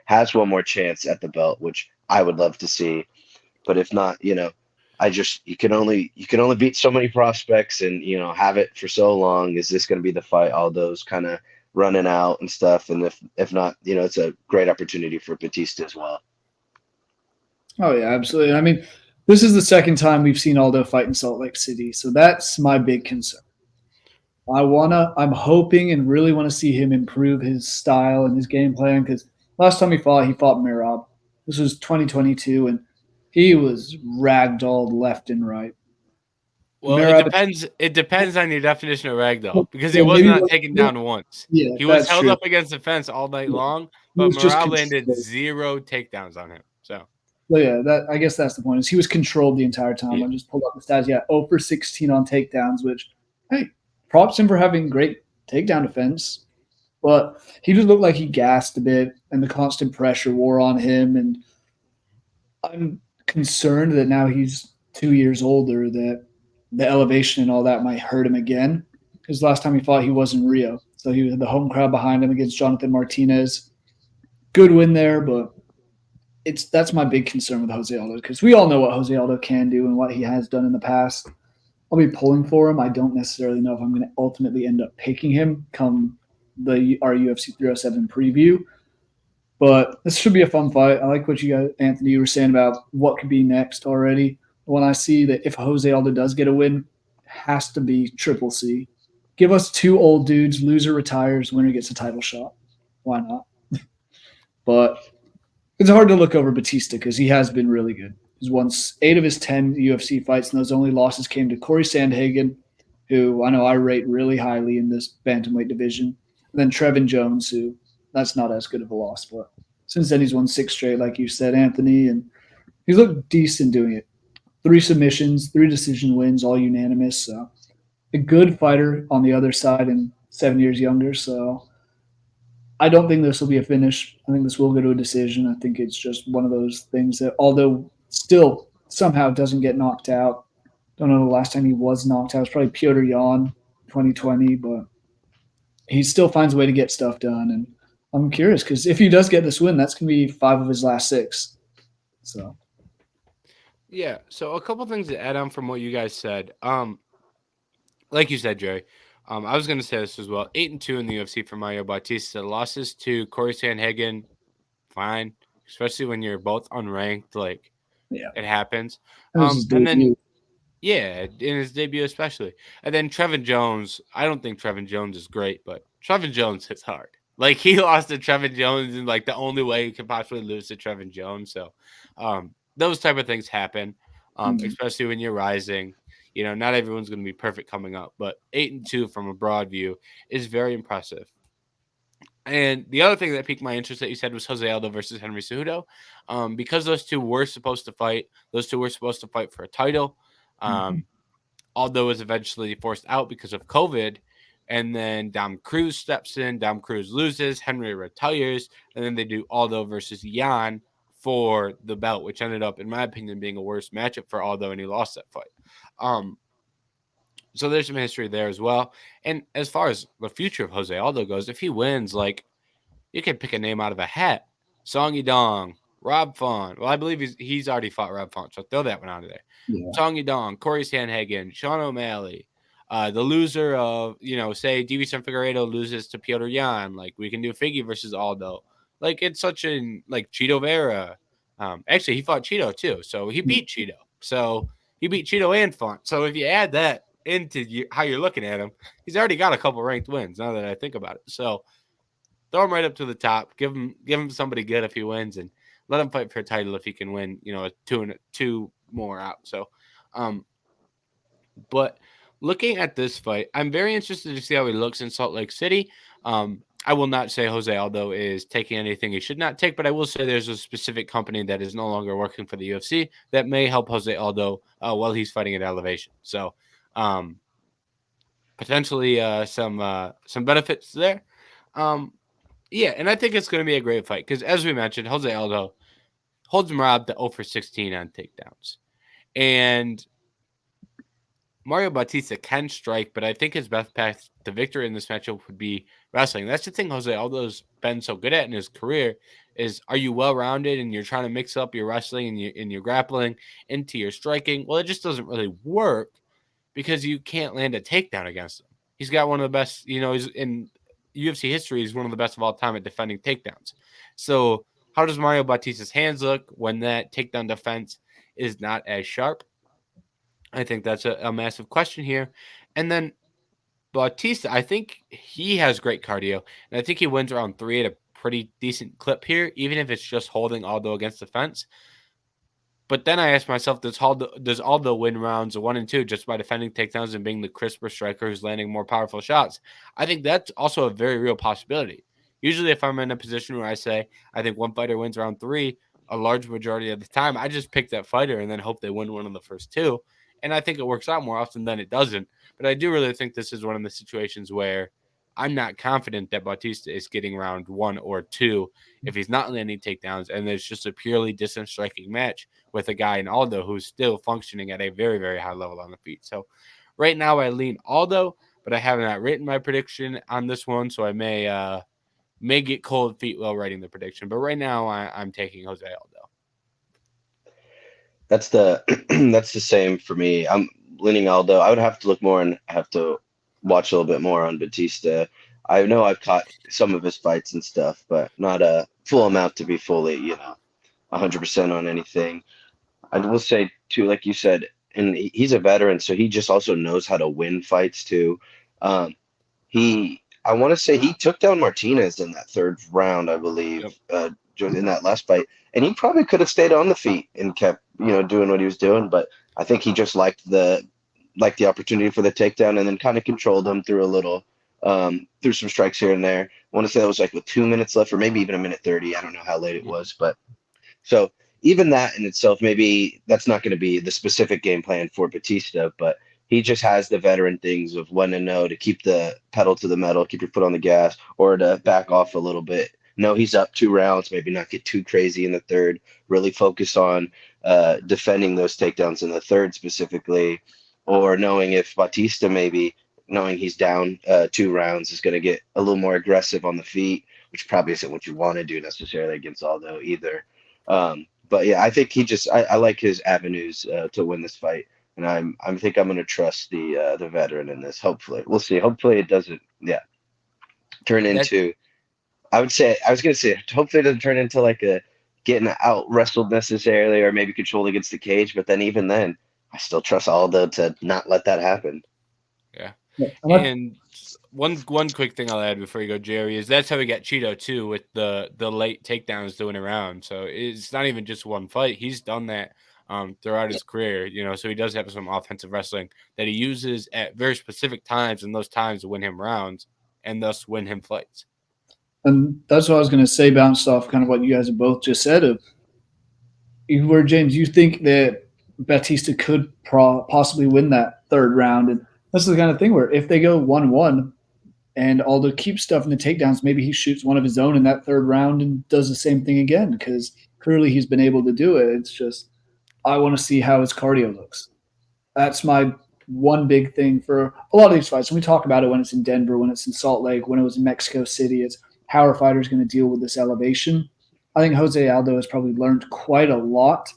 has one more chance at the belt, which I would love to see. But if not, you can only beat so many prospects and have it for so long. Is this going to be the fight? All those kind of running out and stuff, and if not, it's a great opportunity for Bautista as well. Oh yeah, absolutely. I mean, this is the second time we've seen Aldo fight in Salt Lake City, so that's my big concern. I'm hoping and really want to see him improve his style and his game plan, because last time he fought Merab. This was 2022, and he was ragdolled left and right. Well, it depends on your definition of ragdoll, because he was not taken down once. Yeah, he was held up against the fence all night long, but Merab landed 0 takedowns on him. So yeah, I guess that's the point. Is he was controlled the entire time. Yeah. I just pulled up the stats. Yeah, 0 for 16 on takedowns, which, hey, props him for having great takedown defense. But he just looked like he gassed a bit, and the constant pressure wore on him. And I'm concerned that now he's 2 years older, that the elevation and all that might hurt him again. Because last time he fought, he was in Rio. So he had the home crowd behind him against Jonathan Martinez. Good win there, but that's my big concern with Jose Aldo, because we all know what Jose Aldo can do and what he has done in the past. I'll be pulling for him. I don't necessarily know if I'm going to ultimately end up picking him come our UFC 307 preview. But this should be a fun fight. I like what Anthony, you were saying about what could be next already. When I see that if Jose Aldo does get a win, it has to be Triple C. Give us 2 old dudes, loser retires, winner gets a title shot. Why not? But it's hard to look over Bautista because he has been really good. He's won 8 of his 10 UFC fights, and those only losses came to Corey Sandhagen, who I know I rate really highly in this bantamweight division, and then Trevin Jones, who that's not as good of a loss. But since then, he's won 6 straight, like you said, Anthony, and he's looked decent doing it. 3 submissions, 3 decision wins, all unanimous. So a good fighter on the other side and 7 years younger. So I don't think this will be a finish. I think this will go to a decision. I think it's just one of those things that, although still somehow doesn't get knocked out. Don't know the last time he was knocked out. It's probably Petr Yan, 2020, but he still finds a way to get stuff done. And I'm curious because if he does get this win, that's going to be 5 of his last 6. So, yeah. So a couple things to add on from what you guys said. Like you said, Jerry, I was going to say this as well. 8-2 in the UFC for Mario Bautista. Losses to Corey Sandhagen, fine, especially when you're both unranked. Like, yeah, it happens. And then, yeah, in his debut especially. And then Trevin Jones. I don't think Trevin Jones is great, but Trevin Jones hits hard. Like, he lost to Trevin Jones in like the only way he could possibly lose to Trevin Jones. So, those type of things happen, especially when you're rising. Not everyone's going to be perfect coming up, but 8-2 from a broad view is very impressive. And the other thing that piqued my interest that you said was Jose Aldo versus Henry Cejudo, because those two were supposed to fight. Those two were supposed to fight for a title. Aldo was eventually forced out because of COVID, and then Dom Cruz steps in. Dom Cruz loses. Henry retires, and then they do Aldo versus Yan for the belt, which ended up, in my opinion, being a worse matchup for Aldo, and he lost that fight. So there's some history there as well. And as far as the future of Jose Aldo goes, if he wins, like, you can pick a name out of a hat. Song Yadong, Rob Font. Well, I believe he's already fought Rob Font, so throw that one out of there. Yeah. Song Yadong, Corey Sandhagen, Sean O'Malley. The loser of, say Davison Figueiredo loses to Petr Yan. Like, we can do Figgy versus Aldo. Like, it's such like Cheeto Vera. Actually, he fought Cheeto too, so he beat Cheeto. So he beat Cheeto and Font. So if you add that into how you're looking at him, he's already got a couple ranked wins. Now that I think about it, so throw him right up to the top. Give him somebody good if he wins, and let him fight for a title if he can win. Two more out. So, but looking at this fight, I'm very interested to see how he looks in Salt Lake City. I will not say Jose Aldo is taking anything he should not take, but I will say there's a specific company that is no longer working for the UFC that may help Jose Aldo while he's fighting at elevation. So, potentially some benefits there. Yeah, and I think it's going to be a great fight because, as we mentioned, Jose Aldo holds Merab to 0 for 16 on takedowns. And Mario Bautista can strike, but I think his best path to victory in this matchup would be wrestling. That's the thing Jose Aldo's been so good at in his career is, are you well-rounded and you're trying to mix up your wrestling and your grappling into your striking? Well, it just doesn't really work because you can't land a takedown against him. He's got one of the best, he's in UFC history, he's one of the best of all time at defending takedowns. So how does Mario Bautista's hands look when that takedown defense is not as sharp? I think that's a massive question here. And then Bautista, I think he has great cardio, and I think he wins round 3 at a pretty decent clip here, even if it's just holding Aldo against the fence. But then I asked myself, does Aldo win rounds 1 and 2 just by defending takedowns and being the crisper striker who's landing more powerful shots? I think that's also a very real possibility. Usually if I'm in a position where I say I think one fighter wins round 3, a large majority of the time, I just pick that fighter and then hope they win one of the first 2. And I think it works out more often than it doesn't. But I do really think this is one of the situations where I'm not confident that Bautista is getting round 1 or 2 if he's not landing takedowns, and it's just a purely distance striking match with a guy in Aldo who's still functioning at a very, very high level on the feet. So right now I lean Aldo, but I have not written my prediction on this one, so I may get cold feet while writing the prediction. But right now I'm taking Jose Aldo. That's the that's the same for me. I'm leaning Aldo. I would have to look more and have to watch a little bit more on Bautista. I know I've caught some of his fights and stuff, but not a full amount to be fully, 100% on anything. I will say too, like you said, and he's a veteran, so he just also knows how to win fights too. I want to say he took down Martinez in that 3rd round, I believe, in that last fight, and he probably could have stayed on the feet and kept, doing what he was doing. But I think he just liked the opportunity for the takedown and then kind of controlled him through through some strikes here and there. I want to say that was like with 2 minutes left, or maybe even 1:30. I don't know how late it was, but so even that in itself, maybe that's not going to be the specific game plan for Bautista, but he just has the veteran things of when to know to keep the pedal to the metal, keep your foot on the gas, or to back off a little bit. No, he's up 2 rounds, maybe not get too crazy in the 3rd, really focus on defending those takedowns in the 3rd specifically, or knowing if Bautista maybe knowing he's down 2 rounds is going to get a little more aggressive on the feet, which probably isn't what you want to do necessarily against Aldo either. But yeah, I think I like his avenues to win this fight, and I think I'm going to trust the veteran in this. Hopefully, we'll see. Hopefully, it doesn't turn into. I was going to say hopefully it doesn't turn into like a getting out wrestled necessarily, or maybe controlled against the cage. But then even then, I still trust Aldo to not let that happen. Yeah. And one quick thing I'll add before you go, Jerry, is that's how we got Cheeto too, with the late takedowns doing around. So it's not even just one fight. He's done that throughout his career, so he does have some offensive wrestling that he uses at very specific times, and those times to win him rounds and thus win him fights. And that's what I was going to say, bounced off kind of what you guys have both just said. Where, James, you think that Bautista could possibly win that 3rd round. And that's the kind of thing where if they go 1-1 and Aldo keeps stuffing the takedowns, maybe he shoots one of his own in that 3rd round and does the same thing again, because clearly he's been able to do it. It's just I want to see how his cardio looks. That's my one big thing for a lot of these fights. And we talk about it when it's in Denver, when it's in Salt Lake, when it was in Mexico City. It's how are fighters going to deal with this elevation? I think Jose Aldo has probably learned quite a lot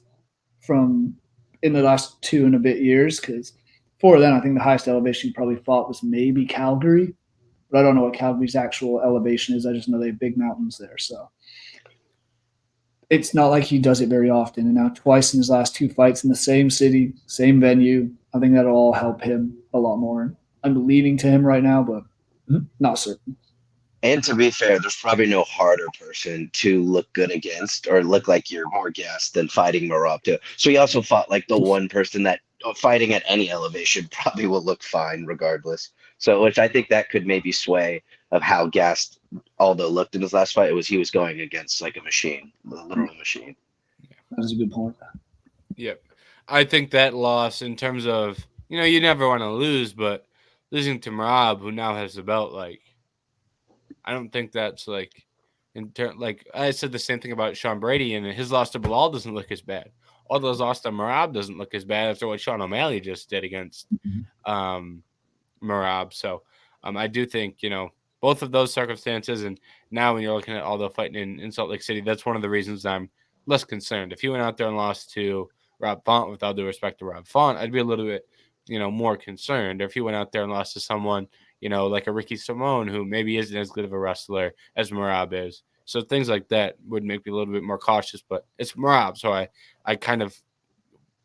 from in the last 2 and a bit years, because before then, I think the highest elevation he probably fought was maybe Calgary, but I don't know what Calgary's actual elevation is. I just know they have big mountains there. So it's not like he does it very often. And now twice in his last 2 fights in the same city, same venue. I think that'll all help him a lot more. I'm leaning to him right now, but not certain. And to be fair, there's probably no harder person to look good against or look like you're more gassed than fighting Marab too. So he also fought like the one person that fighting at any elevation probably will look fine regardless. So which I think that could maybe sway of how gassed Aldo looked in his last fight. He was going against like a machine, a literal machine. That is a good point. Yep. I think that loss in terms of, you never want to lose, but losing to Marab, who now has the belt, like, I don't think that's like like I said the same thing about Sean Brady, and his loss to Bilal doesn't look as bad. Aldo's loss to Marab doesn't look as bad after what Sean O'Malley just did against Marab. So I do think, both of those circumstances, and now when you're looking at Aldo fighting in Salt Lake City, that's one of the reasons I'm less concerned. If he went out there and lost to Rob Font, with all due respect to Rob Font, I'd be a little bit, more concerned. Or if he went out there and lost to someone, like a Ricky Simone, who maybe isn't as good of a wrestler as Marab is. So things like that would make me a little bit more cautious, but it's Marab. So I kind of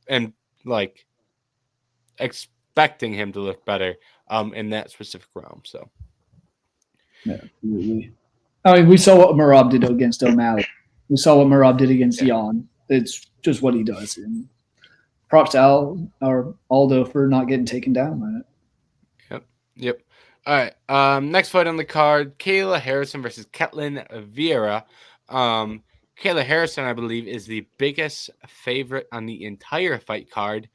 am like expecting him to look better in that specific realm. So. Yeah, absolutely. I mean, we saw what Marab did against O'Malley. We saw what Marab did against Jan. It's just what he does. And props to Aldo for not getting taken down by it. Yep. All right. Next fight on the card: Kayla Harrison versus Ketlen Vieira. Kayla Harrison, I believe, is the biggest favorite on the entire fight card.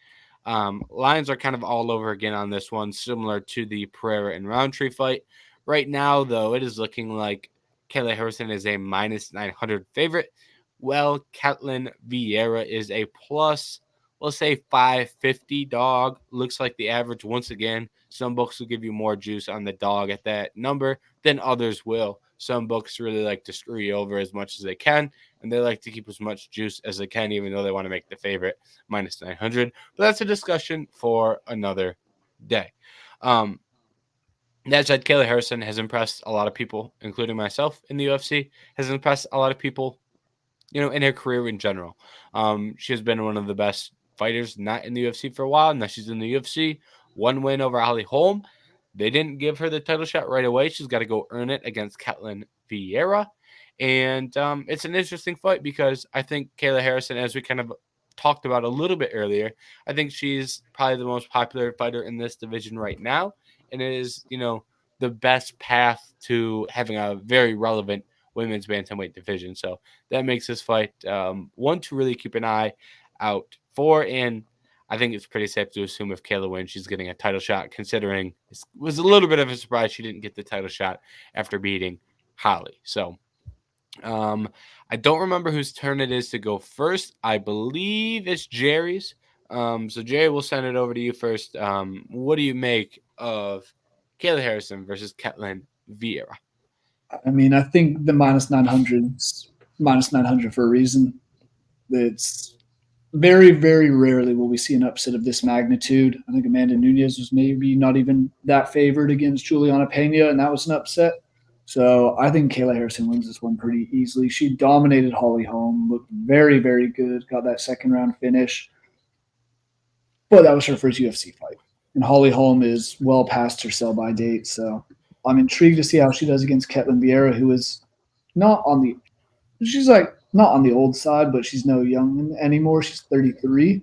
Lines are kind of all over again on this one, similar to the Pereira and Rountree fight. Right now, though, it is looking like Kayla Harrison is a minus 900 favorite. Well, Ketlen Vieira is a plus, we'll say 550 dog. Looks like the average once again. Some books will give you more juice on the dog at that number than others will. Some books really like to screw you over as much as they can, and they like to keep as much juice as they can, even though they want to make the favorite minus 900. But that's a discussion for another day. That said, Kayla Harrison has impressed a lot of people, including myself in the UFC, has impressed a lot of people, in her career in general. She has been one of the best fighters not in the UFC for a while. Now she's in the UFC. One win over Holly Holm. They didn't give her the title shot right away. She's got to go earn it against Ketlen Vieira. And it's an interesting fight because I think Kayla Harrison, as we kind of talked about a little bit earlier, I think she's probably the most popular fighter in this division right now. And it is, the best path to having a very relevant women's bantamweight division. So that makes this fight one to really keep an eye out for. And I think it's pretty safe to assume if Kayla wins, she's getting a title shot, considering it was a little bit of a surprise she didn't get the title shot after beating Holly. So I don't remember whose turn it is to go first. I believe it's Jerry's. So Jerry, we'll send it over to you first. What do you make of Kayla Harrison versus Ketlen Vieira? I mean, I think the minus 900 for a reason. It's very, very rarely will we see an upset of this magnitude. I think Amanda Nunes was maybe not even that favored against Juliana Pena, and that was an upset. So I think Kayla Harrison wins this one pretty easily. She dominated Holly Holm, looked very, very good, got that second round finish. But that was her first UFC fight. And Holly Holm is well past her sell-by date. So I'm intrigued to see how she does against Ketlen Vieira, who is not on the old side, but she's no young anymore. She's 33.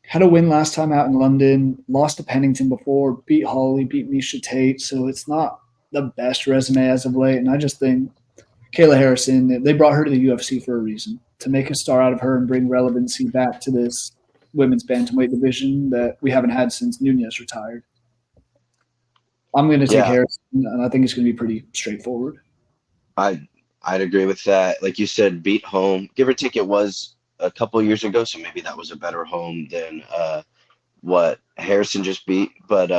Had a win last time out in London, lost to Pennington before, beat Holly, beat Miesha Tate. So it's not the best resume as of late. And I just think Kayla Harrison, they brought her to the UFC for a reason, to make a star out of her and bring relevancy back to this women's bantamweight division that we haven't had since Nunes retired. I'm going to take Harrison, and I think it's going to be pretty straightforward. I'd agree with that. Like you said, beat home. Give or take, it was a couple of years ago, so maybe that was a better home than what Harrison just beat. But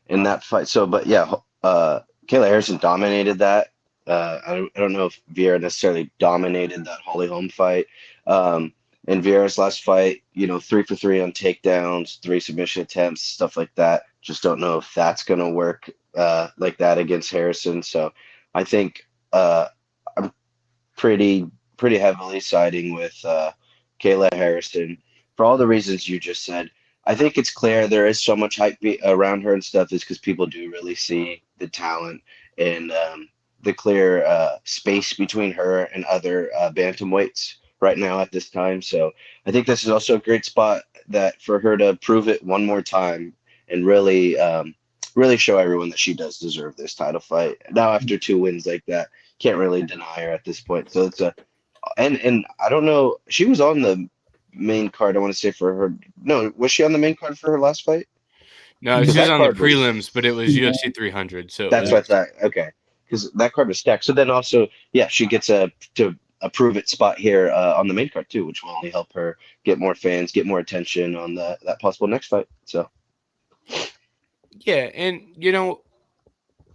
in that fight, Kayla Harrison dominated that. I don't know if Vieira necessarily dominated that Holly Holm fight. In Vieira's last fight, 3 for 3 on takedowns, 3 submission attempts, stuff like that. Just don't know if that's going to work like that against Harrison. So I think I'm pretty pretty heavily siding with Kayla Harrison for all the reasons you just said. I think it's clear there is so much hype around her and stuff is because people do really see the talent and the clear space between her and other bantamweights right now at this time. So I think this is also a great spot that for her to prove it one more time and really show everyone that she does deserve this title fight. Now after two wins like that, can't really deny her at this point. So it's a and I don't know. She was on the main card. I want to say for her. No, was she on the main card for her last fight? No, Because she was that on the card was. prelims, but it was UFC 300. So it That's was, what I thought. Okay, because that card was stacked. So then also, yeah, she gets a prove it spot here on the main card too, which will only help her get more fans, get more attention on that possible next fight. So yeah, and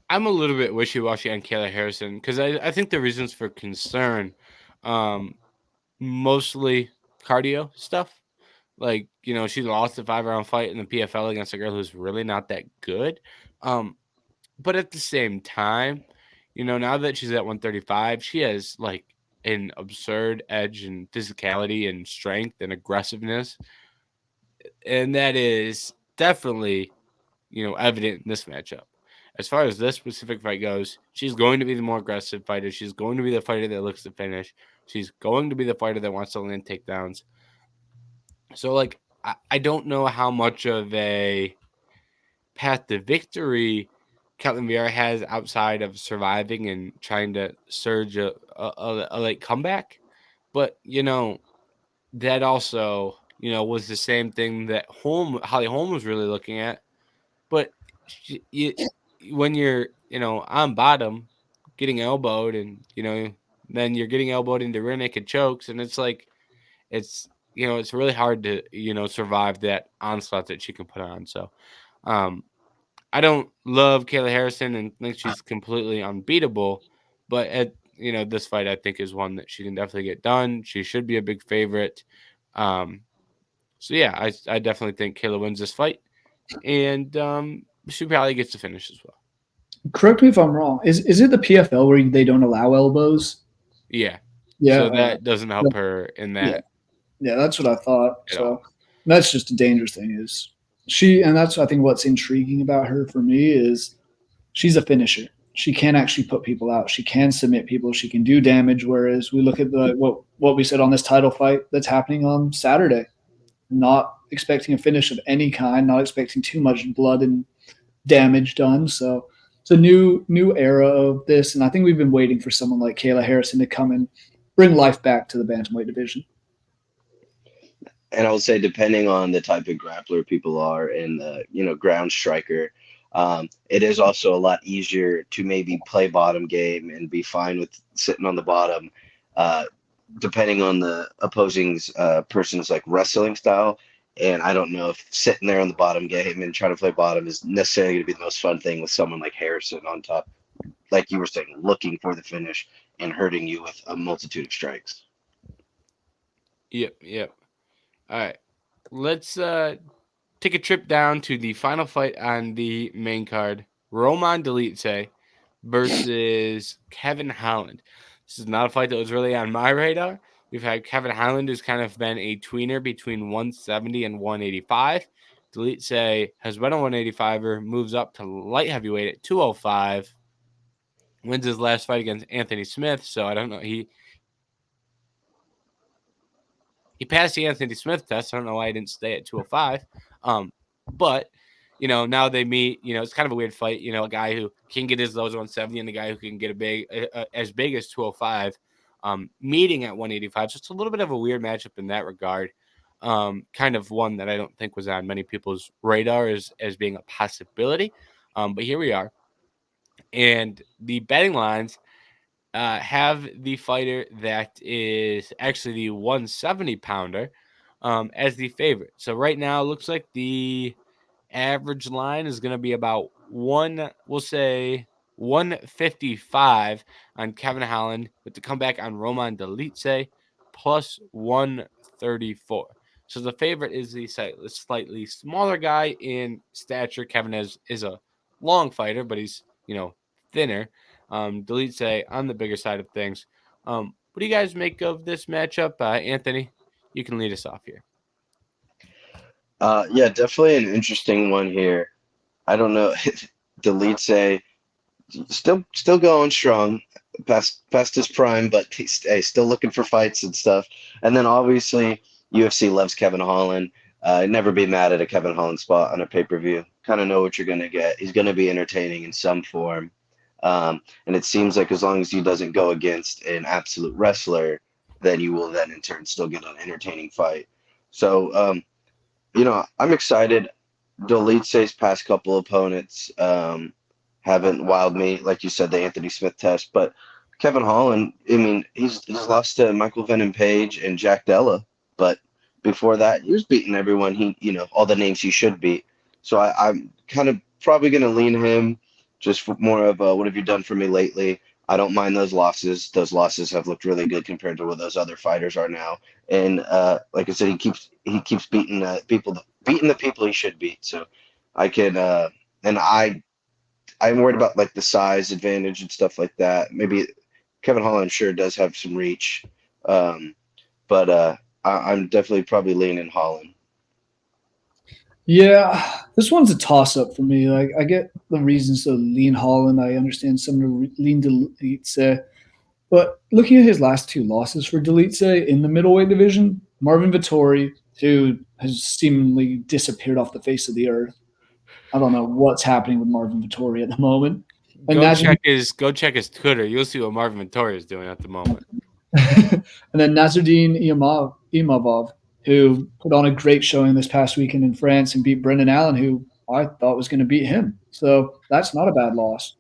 I'm a little bit wishy-washy on Kayla Harrison because I think the reasons for concern, mostly cardio stuff. Like, she lost a 5-round fight in the PFL against a girl who's really not that good. But at the same time, now that she's at 135, she has like an absurd edge and physicality and strength and aggressiveness. And that is definitely, evident in this matchup. As far as this specific fight goes, she's going to be the more aggressive fighter. She's going to be the fighter that looks to finish. She's going to be the fighter that wants to land takedowns. So, like, I don't know how much of a path to victory Ketlen Vieira has outside of surviving and trying to surge a late comeback. But, that also, was the same thing that Holly Holm was really looking at. But when you're, on bottom, getting elbowed and, then you're getting elbowed into rear naked chokes. And it's like, it's really hard to, survive that onslaught that she can put on. So, I don't love Kayla Harrison and think she's completely unbeatable. But at, this fight, I think is one that she can definitely get done. She should be a big favorite. So yeah, I definitely think Kayla wins this fight. And she probably gets to finish as well. Correct me if I'm wrong. Is it the PFL where they don't allow elbows? Yeah. Yeah. So that doesn't help her in that. Yeah, that's what I thought. At So all. that's just a dangerous thing is and that's I think what's intriguing about her for me is she's a finisher. She can actually put people out. She can submit people. She can do damage. Whereas we look at what we said on this title fight that's happening on Saturday, not expecting a finish of any kind, not expecting too much blood and damage done. So it's a new era of this, and I think we've been waiting for someone like Kayla Harrison to come and bring life back to the bantamweight division. and I would say depending on the type of grappler people are and the ground striker, it is also a lot easier to maybe play bottom game and be fine with sitting on the bottom, depending on the opposing's person's like wrestling style. And I don't know if sitting there on the bottom game and trying to play bottom is necessarily going to be the most fun thing with someone like Harrison on top, like you were saying, looking for the finish and hurting you with a multitude of strikes. Yep. All right. Let's take a trip down to the final fight on the main card. Roman Dolidze versus Kevin Holland. This is not a fight that was really on my radar. We've had Kevin Holland, who's kind of been a tweener between 170 and 185. Dolidze has been a 185er, moves up to light heavyweight at 205. Wins his last fight against Anthony Smith, so I don't know. He passed the Anthony Smith test. I don't know why he didn't stay at 205. But now they meet. It's kind of a weird fight. A guy who can get as low as 170 and a guy who can get as big as 205. Meeting at 185. So it's a little bit of a weird matchup in that regard. Kind of one that I don't think was on many people's radar as being a possibility. But here we are. And the betting lines have the fighter that is actually the 170 pounder as the favorite. So right now, it looks like the average line is going to be about we'll say 155 on Kevin Holland with the comeback on Roman Dolidze plus 134. So the favorite is the slightly smaller guy in stature. Kevin is a long fighter, but he's thinner. Dolidze on the bigger side of things. What do you guys make of this matchup? Anthony, you can lead us off here. Yeah, definitely an interesting one here. I don't know. Dolidze still going strong, past his prime, but he's still looking for fights and stuff. And then obviously UFC loves Kevin Holland. Never be mad at a Kevin Holland spot on a pay-per-view. Kind of know what you're gonna get. He's gonna be entertaining in some form. And it seems like as long as he doesn't go against an absolute wrestler, then you will then in turn still get an entertaining fight. So I'm excited. Dolidze's past couple opponents haven't wowed me, like you said, the Anthony Smith test. But Kevin Holland, I mean, he's lost to Michael Venom Page and Jack Della, but before that, he was beating everyone all the names he should beat. So I'm kind of probably going to lean him just for more of a, what have you done for me lately? I don't mind those losses. Those losses have looked really good compared to what those other fighters are now. And like I said, he keeps beating beating the people he should beat. So I can and I'm worried about like the size advantage and stuff like that. Maybe Kevin Holland sure does have some reach, but I'm definitely probably leaning Holland. Yeah, this one's a toss-up for me. Like, I get the reasons to lean Holland. I understand some to lean Dolidze. But looking at his last two losses for Dolidze in the middleweight division, Marvin Vettori, who has seemingly disappeared off the face of the earth. I don't know what's happening with Marvin Vettori at the moment. And Go check his Twitter. You'll see what Marvin Vettori is doing at the moment. and then Nasruddin Imavov, who put on a great showing this past weekend in France and beat Brendan Allen, who I thought was going to beat him. So that's not a bad loss.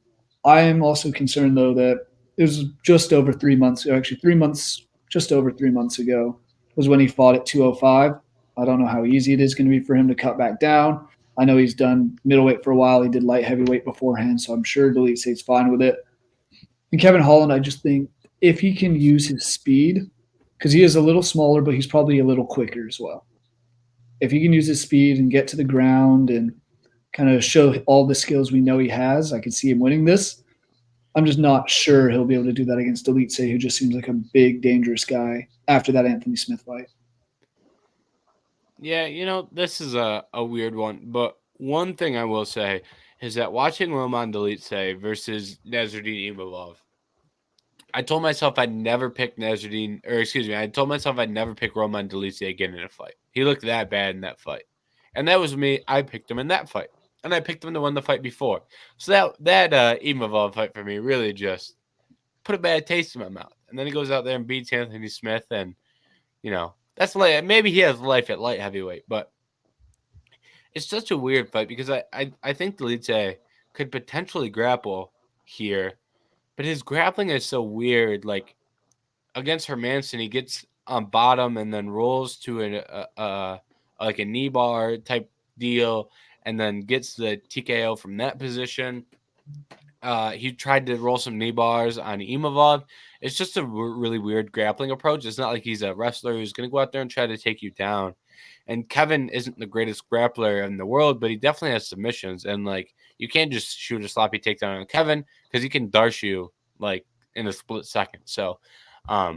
I am also concerned, though, that it was just over 3 months ago, actually 3 months, just over 3 months ago, was when he fought at 205. I don't know how easy it is going to be for him to cut back down. I know he's done middleweight for a while. He did light heavyweight beforehand, so I'm sure Dolidze's fine with it. And Kevin Holland, I just think if he can use his speed, because he is a little smaller, but he's probably a little quicker as well. If he can use his speed and get to the ground and kind of show all the skills we know he has, I could see him winning this. I'm just not sure he'll be able to do that against Dolidze, who just seems like a big, dangerous guy after that Anthony Smith fight. Yeah, this is a weird one, but one thing I will say is that watching Roman Dolidze versus Nasruddin Imavov, I told myself I'd never pick I told myself I'd never pick Roman Dolidze again in a fight. He looked that bad in that fight. And that was me. I picked him in that fight. And I picked him to win the fight before. So that Imavov fight for me really just put a bad taste in my mouth. And then he goes out there and beats Anthony Smith, and that's like maybe he has life at light heavyweight, but it's such a weird fight because I think Dolidze could potentially grapple here, but his grappling is so weird. Like against Hermanson, he gets on bottom and then rolls to like a knee bar type deal, and then gets the TKO from that position. He tried to roll some knee bars on Imavov. It's just a really weird grappling approach. It's not like he's a wrestler who's going to go out there and try to take you down. And Kevin isn't the greatest grappler in the world, but he definitely has submissions. And like you can't just shoot a sloppy takedown on Kevin because he can darsh you like in a split second. So I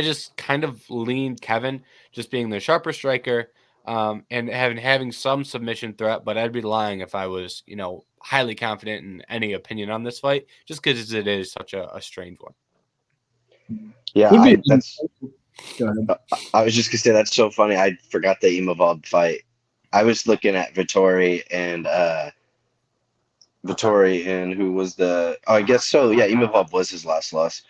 just kind of leaned Kevin just being the sharper striker and having some submission threat, but I'd be lying if I was, highly confident in any opinion on this fight, just because it is such a strange one. Yeah, Go ahead. I was just gonna say that's so funny. I forgot the Imavov fight. I was looking at Vettori and who was I guess so. Yeah, Imavov was his last loss.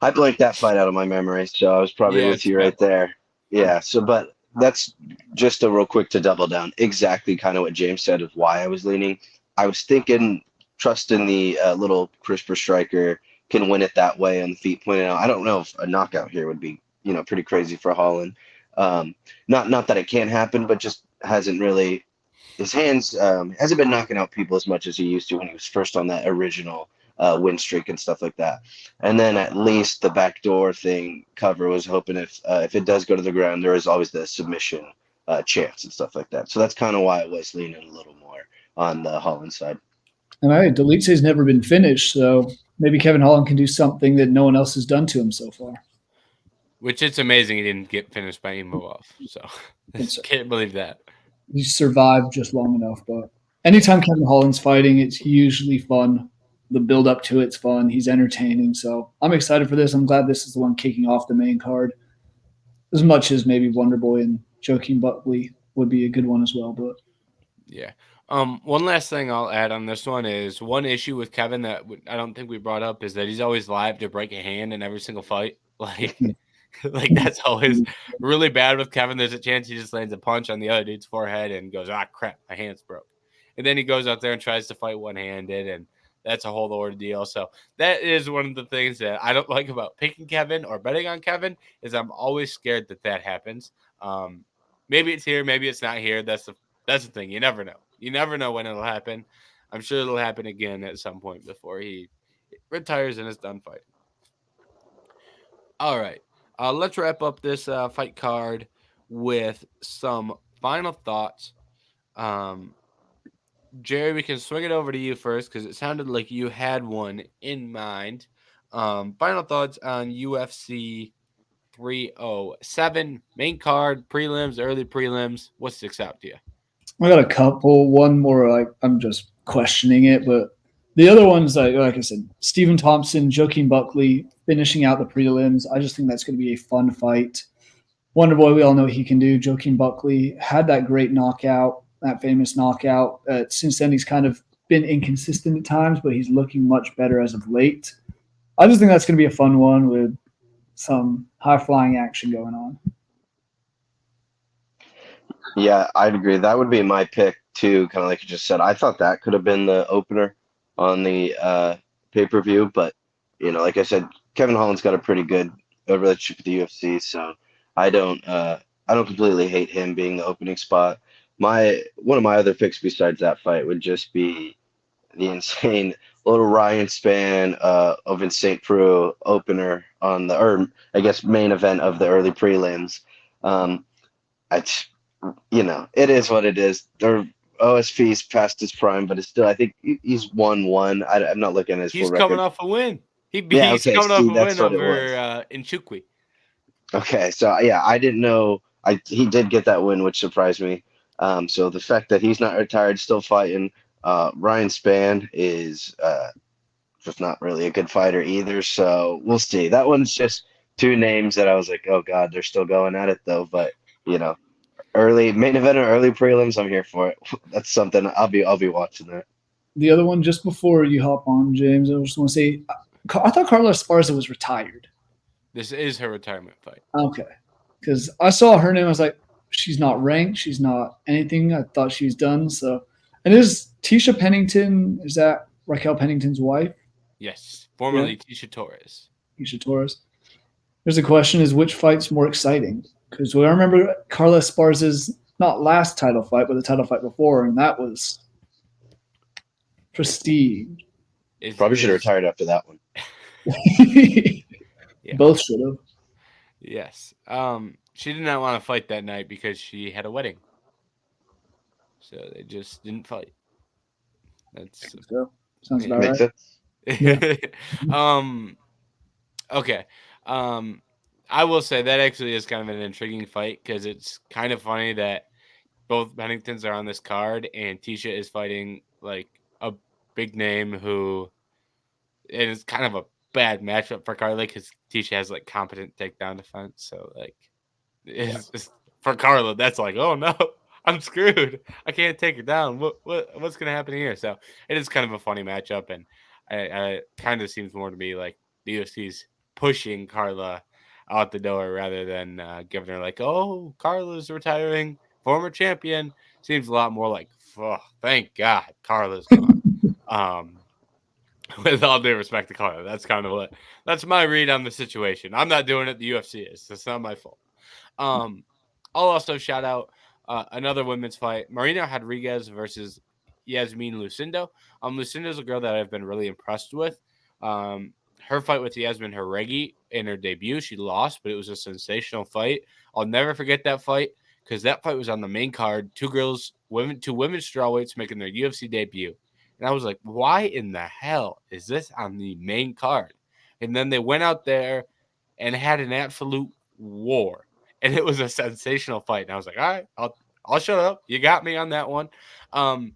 I blanked that fight out of my memory, so I was probably with you right there. Yeah. So, but that's just a real quick to double down. Exactly, kind of what James said of why I was leaning. I was thinking, trusting the little crisper striker can win it that way on the feet pointed out. I don't know if a knockout here would be, pretty crazy for Holland. Not that it can't happen, but just hasn't really. His hands hasn't been knocking out people as much as he used to when he was first on that original win streak and stuff like that. And then at least the backdoor thing cover was hoping if it does go to the ground, there is always the submission chance and stuff like that. So that's kind of why I was leaning a little more on the Holland side. And Dolidze's never been finished, so maybe Kevin Holland can do something that no one else has done to him so far. Which it's amazing he didn't get finished by Imavov. So can't believe that. He survived just long enough. But anytime Kevin Holland's fighting, it's usually fun. The build up to it's fun. He's entertaining. So I'm excited for this. I'm glad this is the one kicking off the main card. As much as maybe Wonderboy and Joaquin Buckley would be a good one as well. But yeah. One last thing I'll add on this one is one issue with Kevin that I don't think we brought up is that he's always live to break a hand in every single fight. Like that's always really bad with Kevin. There's a chance he just lands a punch on the other dude's forehead and goes, ah, crap, my hand's broke. And then he goes out there and tries to fight one-handed, and that's a whole ordeal. So that is one of the things that I don't like about picking Kevin or betting on Kevin is I'm always scared that happens. Maybe it's here, maybe it's not here. That's the thing. You never know. You never know when it'll happen. I'm sure it'll happen again at some point before he retires and is done fighting. All right. Let's wrap up this fight card with some final thoughts. Jerry, we can swing it over to you first because it sounded like you had one in mind. Final thoughts on UFC 307 main card, prelims, early prelims. What sticks out to you? I got a couple. One more, like I'm just questioning it, but the other ones, like I said, Stephen Thompson, Joaquin Buckley finishing out the prelims. I just think that's going to be a fun fight. Wonderboy, we all know he can do. Joaquin Buckley had that great knockout, that famous knockout. Since then, he's kind of been inconsistent at times, but he's looking much better as of late. I just think that's going to be a fun one with some high-flying action going on. Yeah, I'd agree. That would be my pick too, kind of like you just said. I thought that could have been the opener on the pay-per-view, but like I said, Kevin Holland's got a pretty good relationship with the UFC, so I don't completely hate him being the opening spot. One of my other picks besides that fight would just be the insane little Ryan Spann of St. Preux opener on main event of the early prelims. It is what it is. OSP's past his prime, but it's still, I think he's 1-1. I'm not looking at his full record. He's coming off a win. He's coming off a win over Nchukwi. Okay, so yeah, I didn't know. He did get that win, which surprised me. So the fact that he's not retired, still fighting. Ryan Spann is just not really a good fighter either. So we'll see. That one's just two names that I was like, oh god, they're still going at it though. But early main event or early prelims, I'm here for it. That's something I'll be watching that. The other one, just before you hop on, James, I just want to say, I thought Carla Esparza was retired. This is her retirement fight. Okay, because I saw her name, I was like, she's not ranked, she's not anything. I thought she was done. So, and is Tisha Pennington? Is that Raquel Pennington's wife? Yes, formerly Tisha Torres. Tisha Torres. There's a question: is which fight's more exciting? Because I remember Carla Esparza's not last title fight, but the title fight before, and that was prestige. Probably should have retired after that one. Yeah. Both should have. Yes. She did not want to fight that night because she had a wedding. So they just didn't fight. That's sounds about Makes right. Sense. Okay. I will say that actually is kind of an intriguing fight because it's kind of funny that both Penningtons are on this card and Tisha is fighting like a big name who it is kind of a bad matchup for Carla because Tisha has like competent takedown defense. So like it's for Carla, that's like, oh no, I'm screwed. I can't take her down. What's gonna happen here? So it is kind of a funny matchup, and I kind of seems more to me like the UFC's pushing Carla out the door rather than giving her like, oh, Carla's retiring, former champion. Seems a lot more like, oh, thank God Carla's gone. With all due respect to Carla, that's my read on the situation. I'm not doing it. The UFC is. It's not my fault. I'll also shout out another women's fight: Marina Rodriguez versus Yasmin Lucindo. Lucindo's a girl that I've been really impressed with. Her fight with Yasmin Jaregi in her debut, she lost, but it was a sensational fight. I'll never forget that fight because that fight was on the main card. Two women strawweights making their UFC debut. And I was like, why in the hell is this on the main card? And then they went out there and had an absolute war. And it was a sensational fight. And I was like, all right, I'll shut up. You got me on that one. And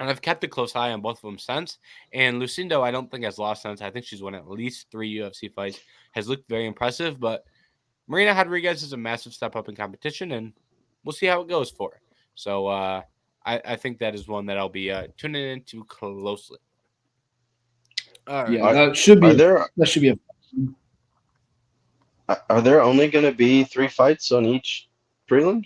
I've kept a close eye on both of them since. And Lucindo, I don't think has lost since. I think she's won at least 3 UFC fights. Has looked very impressive. But Marina Rodriguez is a massive step up in competition, and we'll see how it goes for her. So I think that is one that I'll be tuning into closely. All right. Yeah, that should be there a are there only going to be 3 fights on each prelims?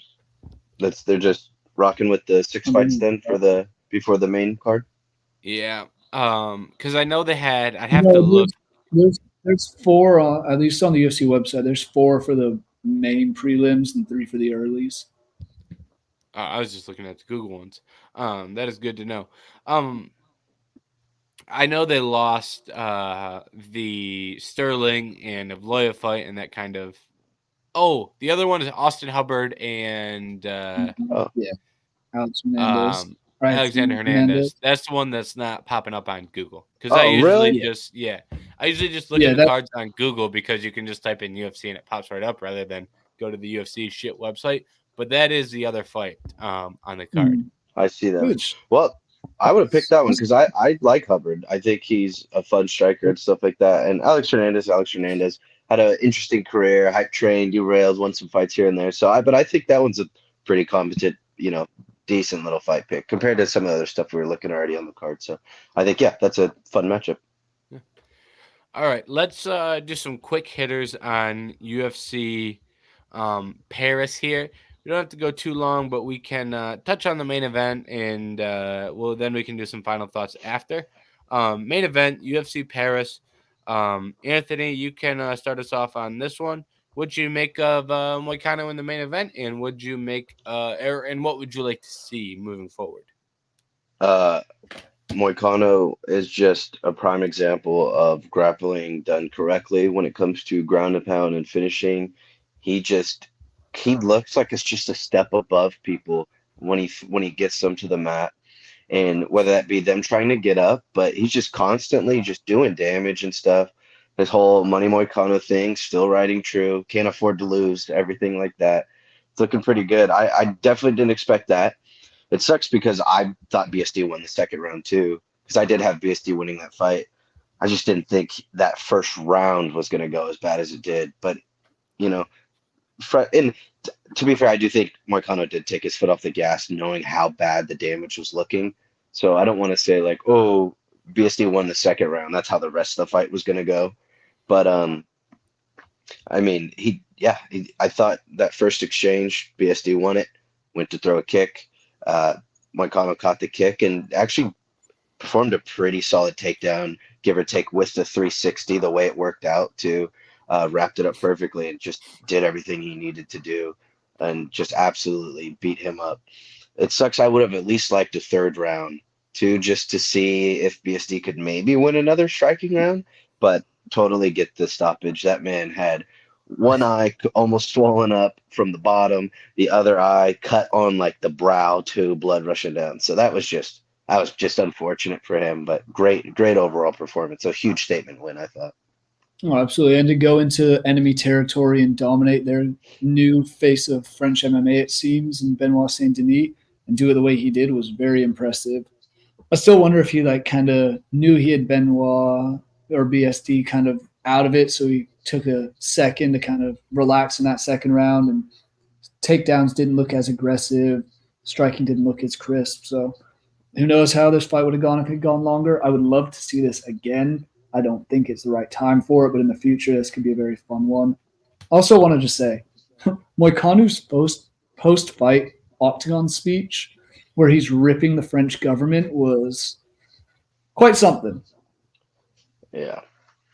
They're just rocking with the 6 fights then for before the main card. Yeah. Because I know they had. I'd have to look. There's 4 at least on the UFC website. There's 4 for the main prelims and 3 for the earlies. I was just looking at the Google ones. That is good to know. I know they lost the Sterling and Evloev fight and that kind of. Oh, the other one is Austin Hubbard and Yeah, Alex Hernandez. Alexander Hernandez. That's the one that's not popping up on Google because I Oh, usually really? just look at the cards on Google because you can just type in UFC and it pops right up rather than go to the UFC shit website. But that is the other fight on the card. I see that. Well, I would have picked that one because I like Hubbard. I think he's a fun striker and stuff like that. And Alex Hernandez had an interesting career, hype train, derailed, won some fights here and there. But I think that one's a pretty competent, decent little fight pick compared to some of the other stuff we were looking already on the card. So I think, yeah, that's a fun matchup. Yeah. All right, let's do some quick hitters on UFC Paris here. We don't have to go too long, but we can touch on the main event, and then we can do some final thoughts after. Main event, UFC Paris. Anthony, you can start us off on this one. What'd you make of Moicano in the main event, and what would you like to see moving forward? Moicano is just a prime example of grappling done correctly when it comes to ground and pound and finishing. He looks like it's just a step above people when he gets them to the mat, and whether that be them trying to get up, but he's just constantly just doing damage and stuff. His whole Money Moicano thing still riding true. Can't afford to lose. Everything like that. It's looking pretty good. I definitely didn't expect that. It sucks because I thought BSD won the second round too, because I did have BSD winning that fight. I just didn't think that first round was going to go as bad as it did. But, and to be fair, I do think Moicano did take his foot off the gas knowing how bad the damage was looking. So I don't want to say like, oh, BSD won the second round. That's how the rest of the fight was going to go. But, I mean, I thought that first exchange, BSD won it, went to throw a kick. Moicano caught the kick and actually performed a pretty solid takedown, give or take, with the 360, the way it worked out to wrapped it up perfectly and just did everything he needed to do and just absolutely beat him up. It sucks. I would have at least liked a third round too, just to see if BSD could maybe win another striking round, but totally get the stoppage. That man had one eye almost swollen up from the bottom, the other eye cut on like the brow too, blood rushing down. So that was just unfortunate for him, but great overall performance. A huge statement win, I thought. Oh, absolutely. And to go into enemy territory and dominate their new face of French MMA, it seems, and Benoit Saint-Denis, and do it the way he did was very impressive. I still wonder if he kind of knew he had Benoit or BSD kind of out of it, so he took a second to kind of relax in that second round, and takedowns didn't look as aggressive, striking didn't look as crisp. So who knows how this fight would have gone if it had gone longer. I would love to see this again. I don't think it's the right time for it, but in the future, this could be a very fun one. Also want to just say, Moicano's post-fight Octagon speech, where he's ripping the French government, was quite something. Yeah.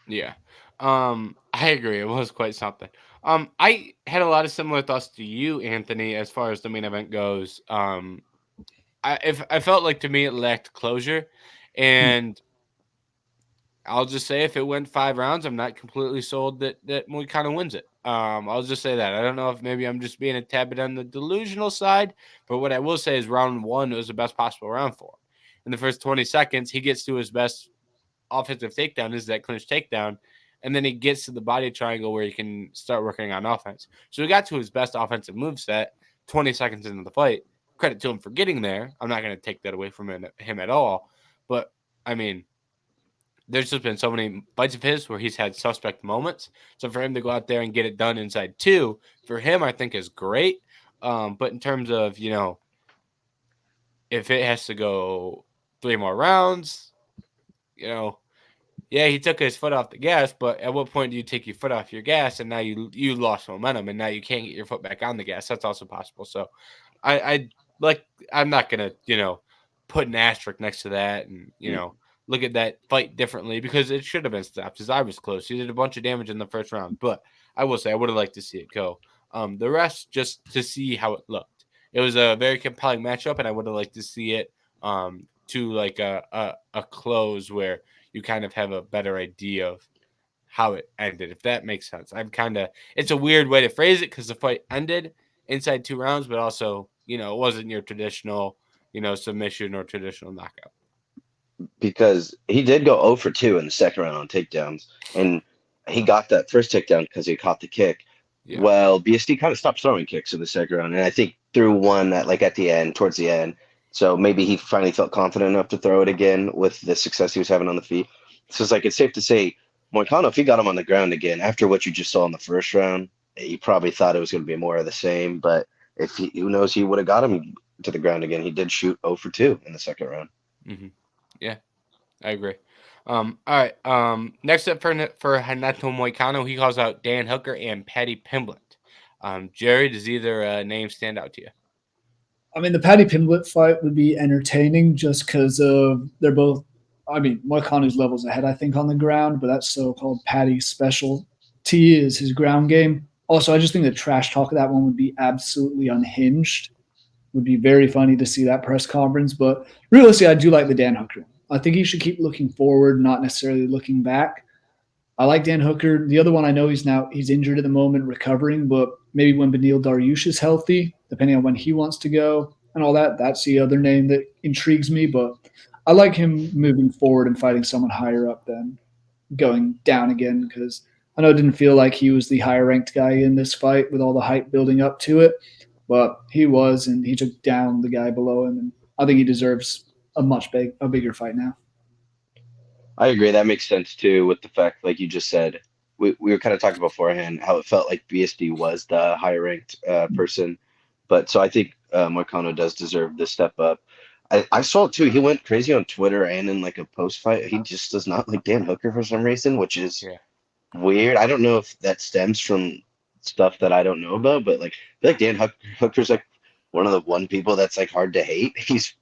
Yeah. I agree. It was quite something. I had a lot of similar thoughts to you, Anthony, as far as the main event goes. I felt like to me it lacked closure, and I'll just say if it went 5 rounds, I'm not completely sold that Moicano wins it. I'll just say that. I don't know if maybe I'm just being a tad bit on the delusional side, but what I will say is round 1 was the best possible round for him. in the first 20 seconds, he gets to his best offensive takedown, is that clinch takedown, and then he gets to the body triangle where he can start working on offense. So he got to his best offensive moveset 20 seconds into the fight. Credit to him for getting there. I'm not going to take that away from him at all. But, I mean, there's just been so many fights of his where he's had suspect moments. So for him to go out there and get it done inside 2, for him, I think is great. But in terms of, if it has to go 3 more rounds, yeah, he took his foot off the gas, but at what point do you take your foot off your gas and now you lost momentum and now you can't get your foot back on the gas? That's also possible. So I'm not gonna, put an asterisk next to that and, look at that fight differently because it should have been stopped. His eye was closed. He did a bunch of damage in the first round, but I will say I would have liked to see it go. The rest, just to see how it looked. It was a very compelling matchup, and I would have liked to see it to like a close where you kind of have a better idea of how it ended, if that makes sense. It's a weird way to phrase it because the fight ended inside 2 rounds, but also, it wasn't your traditional, submission or traditional knockout. Because he did go 0 for 2 in the second round on takedowns, and he got that first takedown because he caught the kick. Yeah. Well, BSD kind of stopped throwing kicks in the second round, and I think threw one at the end, towards the end. So maybe he finally felt confident enough to throw it again with the success he was having on the feet. So it's safe to say, Moicano, if he got him on the ground again, after what you just saw in the first round, he probably thought it was going to be more of the same. But who knows, he would have got him to the ground again. He did shoot 0 for 2 in the second round. Mm-hmm. Yeah, I agree. All right. Next up for Renato Moicano, he calls out Dan Hooker and Paddy Pimblett. Jerry, does either name stand out to you? I mean, the Paddy Pimblett fight would be entertaining just because they're both. I mean, Moicano's levels ahead, I think, on the ground, but that's so-called Paddy's specialty is his ground game. Also, I just think the trash talk of that one would be absolutely unhinged. Would be very funny to see that press conference, but realistically, I do like the Dan Hooker. I think he should keep looking forward, not necessarily looking back. I like Dan Hooker. The other one, I know he's injured at the moment, recovering, but maybe when Beneil Dariush is healthy, depending on when he wants to go and all that, that's the other name that intrigues me. But I like him moving forward and fighting someone higher up than going down again, because I know it didn't feel like he was the higher ranked guy in this fight with all the hype building up to it, but he was, and he took down the guy below him, and I think he deserves a bigger fight now. I agree. That makes sense too, with the fact, like you just said, we were kind of talking beforehand how it felt like BSD was the higher ranked person, but so I think Moicano does deserve this step up. I saw it too. He went crazy on Twitter and in like a post fight. He just does not like Dan Hooker for some reason, which is weird. I don't know if that stems from stuff that I don't know about, but like I feel like Dan Hooker's like one of the people that's like hard to hate. He's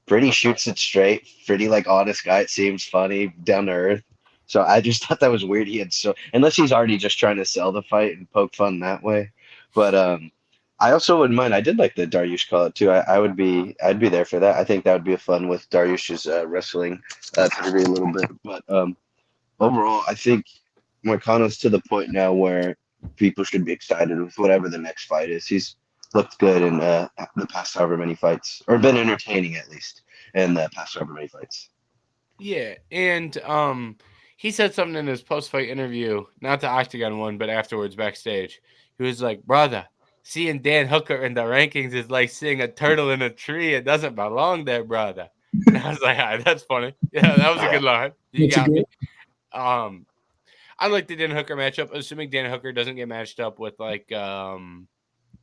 pretty shoots it straight, pretty like honest guy. It seems funny, down to earth. So I just thought that was weird. Unless he's already just trying to sell the fight and poke fun that way. But I also wouldn't mind. I did like the Dariush call out too. I'd be there for that. I think that would be a fun with Dariush's wrestling pedigree a little bit. But overall, I think Moicano's to the point now where people should be excited with whatever the next fight is. He's looked good in the past however many fights, or been entertaining at least in the past however many fights. Yeah, and he said something in his post-fight interview, not the Octagon one, but afterwards backstage. He was like, brother, seeing Dan Hooker in the rankings is like seeing a turtle in a tree. It doesn't belong there, brother. And I was like, ah, that's funny. Yeah, that was a good line. You got me. I like the Dan Hooker matchup, assuming Dan Hooker doesn't get matched up with like a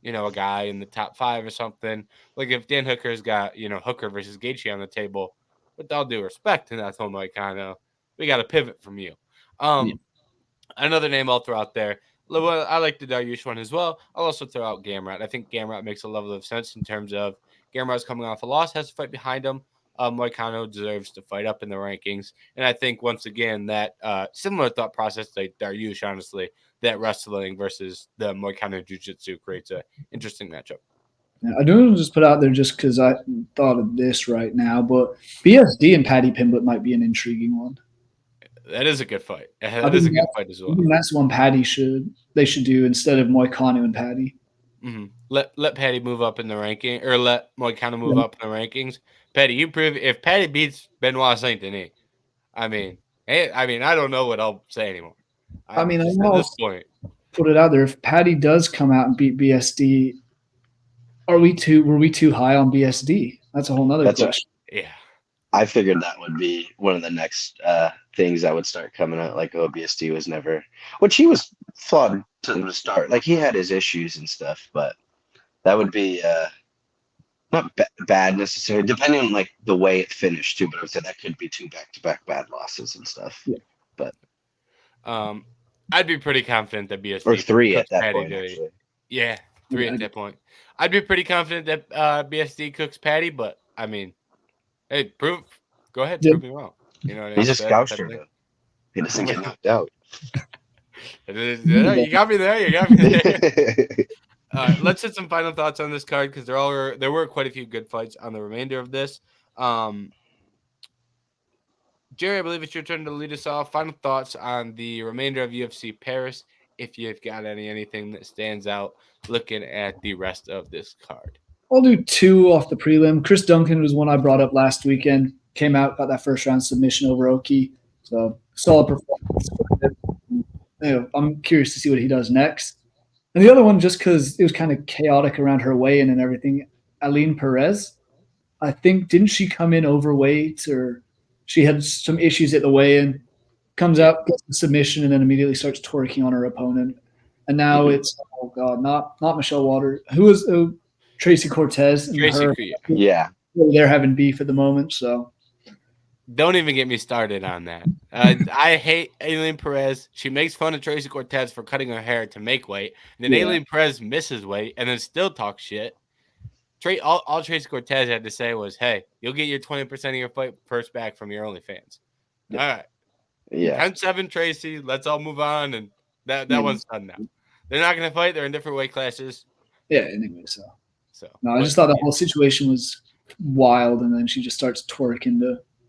guy in the top 5 or something. Like if Dan Hooker's got, Hooker versus Gaethje on the table, with all due respect to that whole kind of, we got to pivot from you. Another name I'll throw out there. I like the Dariush one as well. I'll also throw out Gamrot. I think Gamrot makes a level of sense in terms of Gamrot's coming off a loss, has to fight behind him. Moicano deserves to fight up in the rankings. And I think, once again, that similar thought process to Dariush, honestly, that wrestling versus the Moicano Jiu-Jitsu creates an interesting matchup. I do want to just put out there just because I thought of this right now, but BSD and Paddy Pimblett might be an intriguing one. That is a good fight. That is a good fight as well. That's one Paddy should do instead of Moicano and Paddy. Mm-hmm. Let Paddy move up in the ranking, or let Moicano move up in the rankings. Petty, you prove if Petty beats Benoit Saint-Denis, I mean, I don't know what I'll say anymore. I mean, Just at this point. Put it out there. If Patty does come out and beat BSD, were we too high on BSD? That's a whole nother question. Yeah. I figured that would be one of the next things that would start coming out. Like, oh, BSD was never, which he was flawed to the start. Like, he had his issues and stuff, but that would be not bad necessarily, depending on like the way it finished too. But I would say that could be 2 back-to-back bad losses and stuff. Yeah. But I'd be pretty confident that BSD or 3 at that Patty point. Actually, yeah, 3 at that point. I'd be pretty confident that BSD cooks Patty, but I mean, hey, go ahead, prove me wrong. You know what I mean? He's a scouser, though. He doesn't get knocked out. You got me there. Let's hit some final thoughts on this card because there were quite a few good fights on the remainder of this. Jerry, I believe it's your turn to lead us off. Final thoughts on the remainder of UFC Paris, if you've got anything that stands out looking at the rest of this card. I'll do 2 off the prelim. Chris Duncan was one I brought up last weekend. Came out, got that first round submission over Oki. So solid performance. I'm curious to see what he does next. And the other one, just because it was kind of chaotic around her weigh-in and everything, Aline Perez. I think, didn't she come in overweight, or she had some issues at the weigh-in, comes out, gets the submission, and then immediately starts twerking on her opponent. And now it's, oh God, not Michelle Waters. Who is Tracy Cortez? And Tracy, yeah. They're having beef at the moment, so. Don't even get me started on that. I hate Aline Perez. She makes fun of Tracy Cortez for cutting her hair to make weight. And then Aline Perez misses weight and then still talks shit. All Tracy Cortez had to say was, hey, you'll get your 20% of your fight purse back from your OnlyFans. All right. Yeah. 10-7, Tracy. Let's all move on. And that one's done now. They're not going to fight. They're in different weight classes. Yeah, anyway, so. No, I just thought the whole situation was wild, and then she just starts twerking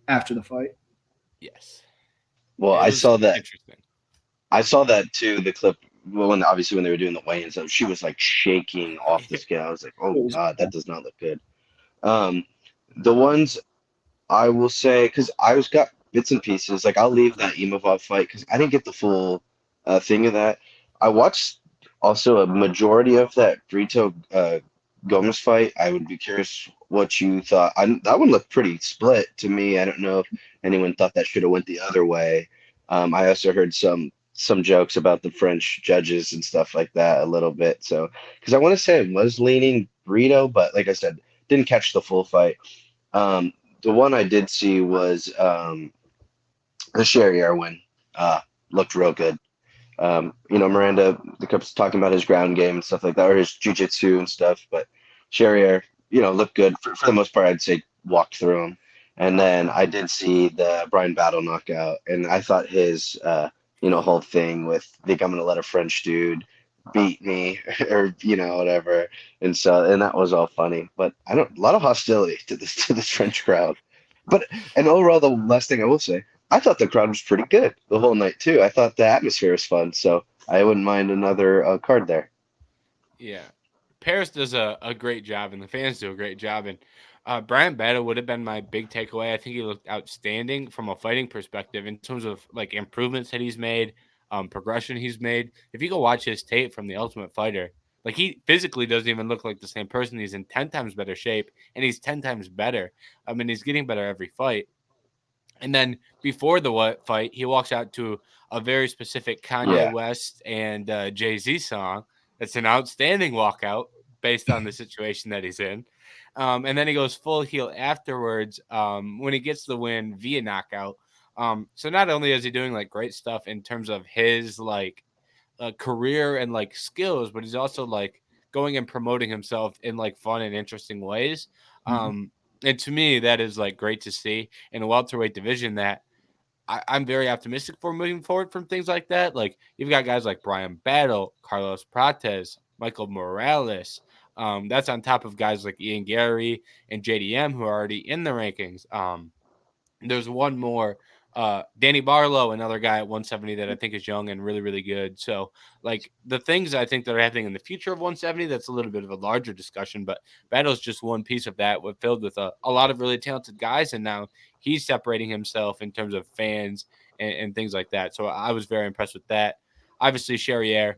after the fight. Yes. Well, I saw that. Interesting. I saw that too. The clip. Well, when they were doing the weigh-ins, she was like shaking off the scale. I was like, oh God, that does not look good. The ones I will say, because I got bits and pieces. Like, I'll leave that Imavov fight because I didn't get the full thing of that. I watched also a majority of that Brito Gomez fight. I would be curious what you thought. That one looked pretty split to me. I don't know if anyone thought that should have went the other way. I also heard some jokes about the French judges and stuff like that a little bit. So, because I want to say I was leaning Brito, but like I said, didn't catch the full fight. The one I did see was the Sherrier win. Looked real good. Miranda kept talking about his ground game and stuff like that, or his jiu-jitsu and stuff, but Sherrier, looked good. For the most part, I'd say walked through him. And then I did see the Brian Battle knockout, and I thought his, whole thing with, think I'm going to let a French dude beat me or, whatever. And that was all funny, but a lot of hostility to this French crowd. And overall, the last thing I will say, I thought the crowd was pretty good the whole night too. I thought the atmosphere was fun, so I wouldn't mind another card there. Yeah, Paris does a great job, and the fans do a great job. And Brian Battle would have been my big takeaway. I think he looked outstanding from a fighting perspective in terms of like improvements that he's made, progression he's made. If you go watch his tape from The Ultimate Fighter, like, he physically doesn't even look like the same person. He's in 10 times better shape, and he's 10 times better. I mean, he's getting better every fight. And then before the fight, he walks out to a very specific Kanye West and Jay-Z song. It's an outstanding walkout based on the situation that he's in. And then he goes full heel afterwards when he gets the win via knockout. So not only is he doing like great stuff in terms of his like career and like skills, but he's also like going and promoting himself in like fun and interesting ways. And to me, that is like great to see in a welterweight division that I'm very optimistic for moving forward from things like that. Like, you've got guys like Brian Battle, Carlos Prates, Michael Morales. That's on top of guys like Ian Gary and JDM who are already in the rankings. There's one more Danny Barlow, another guy at 170 that I think is young and really, really good. So, like, the things I think that are happening in the future of 170, that's a little bit of a larger discussion, but Bato's just one piece of that, filled with a lot of really talented guys, and now he's separating himself in terms of fans and things like that. So I was very impressed with that. Obviously, Cherrier,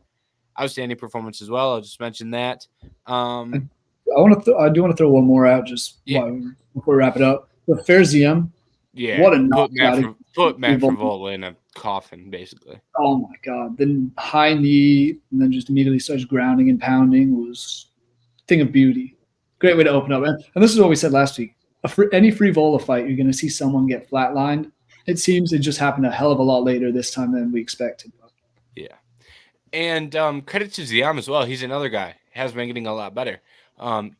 outstanding performance as well. I'll just mention that. I do want to throw one more out before we wrap it up. The Fairzium, Yeah, what a put knockout! Matt Frivola in a coffin, basically. Oh my god! Then high knee, and then just immediately starts grounding and pounding was a thing of beauty. Great way to open up, and this is what we said last week. Any Frivola fight, you're going to see someone get flatlined. It seems it just happened a hell of a lot later this time than we expected. Yeah, and credit to Ziam as well. He's another guy. Has been getting a lot better.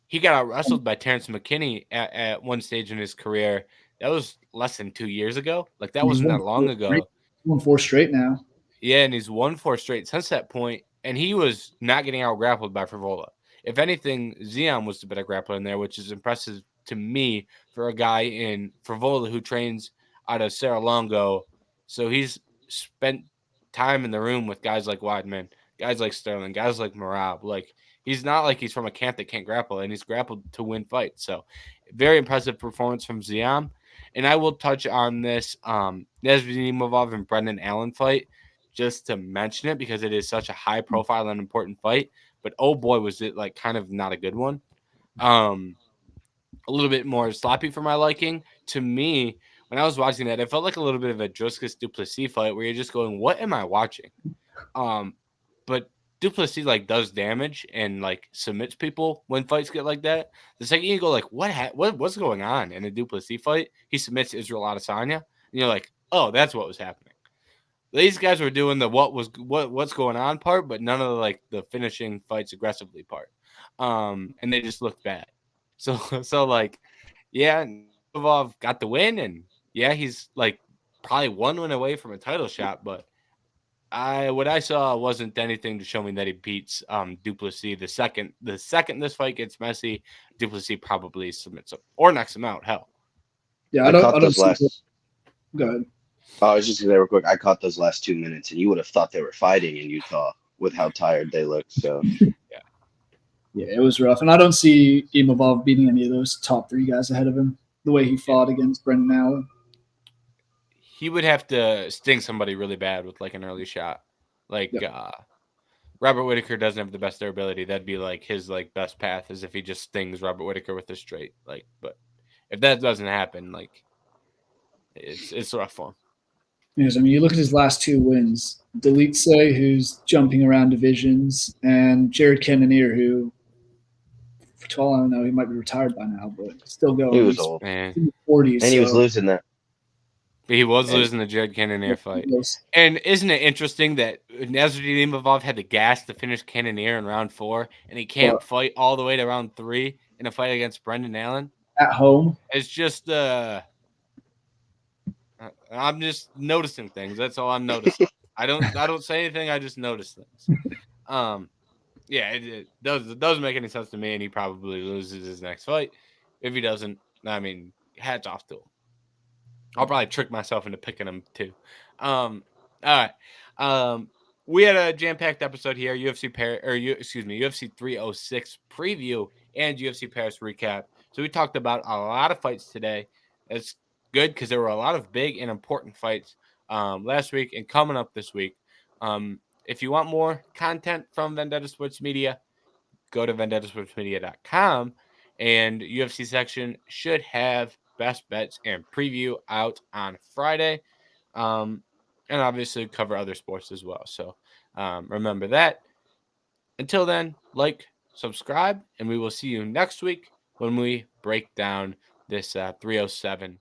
He got out wrestled by Terrence McKinney at one stage in his career. That was less than 2 years ago. Like, that wasn't that long ago. He's won 4 straight now. Yeah, and he's won 4 straight since that point, and he was not getting out grappled by Frivola. If anything, Ziam was the better grappler in there, which is impressive to me for a guy in Frivola who trains out of Serra-Longo. So he's spent time in the room with guys like Weidman, guys like Sterling, guys like Marab. Like, he's not like he's from a camp that can't grapple, and he's grappled to win fights. So very impressive performance from Ziam. And I will touch on this Nesvimov and Brendan Allen fight just to mention it because it is such a high profile and important fight. But oh boy, was it like kind of not a good one. A little bit more sloppy for my liking. To me, when I was watching that, it felt like a little bit of a Druskus Duplessis fight where you're just going, what am I watching? But Duplessis like does damage and like submits people when fights get like that. The second you go like, what's going on in a Duplessis fight? He submits Israel Adesanya, and you're like, oh, that's what was happening. These guys were doing the what's going on part, but none of the finishing fights aggressively part. And they just looked bad. So like, yeah, Novov got the win, and yeah, he's like probably one win away from a title shot, but what I saw wasn't anything to show me that he beats Duplessis. The second this fight gets messy, Duplessis probably submits him or knocks him out. Hell. Yeah, I caught those last. Go ahead. I was just gonna say real quick. I caught those last 2 minutes, and you would have thought they were fighting in Utah with how tired they looked. So yeah, it was rough, and I don't see Imavov beating any of those top 3 guys ahead of him. The way he fought against Brendan Allen. He would have to sting somebody really bad with like an early shot. Like Robert Whittaker doesn't have the best durability. That'd be like his like best path is if he just stings Robert Whittaker with a straight. Like, but if that doesn't happen, like it's rough for him. Yes, I mean you look at his last 2 wins. Dolidze, who's jumping around divisions, and Jared Cannonier, who for all I don't know, he might be retired by now, but still going. He was old. Man. In the 40s, and he was losing that. He was losing the Jared Cannonier fight. And isn't it interesting that Nasruddin Imavov had the gas to finish Cannonier in round 4, and he can't fight all the way to round 3 in a fight against Brendan Allen? At home? It's just I'm just noticing things. That's all I'm noticing. I don't say anything. I just notice things. Yeah, it doesn't make any sense to me, and he probably loses his next fight. If he doesn't, I mean, hats off to him. I'll probably trick myself into picking him too. All right. We had a jam-packed episode here, UFC 306 preview and UFC Paris recap. So we talked about a lot of fights today. It's good because there were a lot of big and important fights last week and coming up this week. If you want more content from Vendetta Sports Media, go to vendettasportsmedia.com, and UFC section should have best bets and preview out on Friday, and obviously cover other sports as well. So remember that. Until then, like, subscribe, and we will see you next week when we break down this 307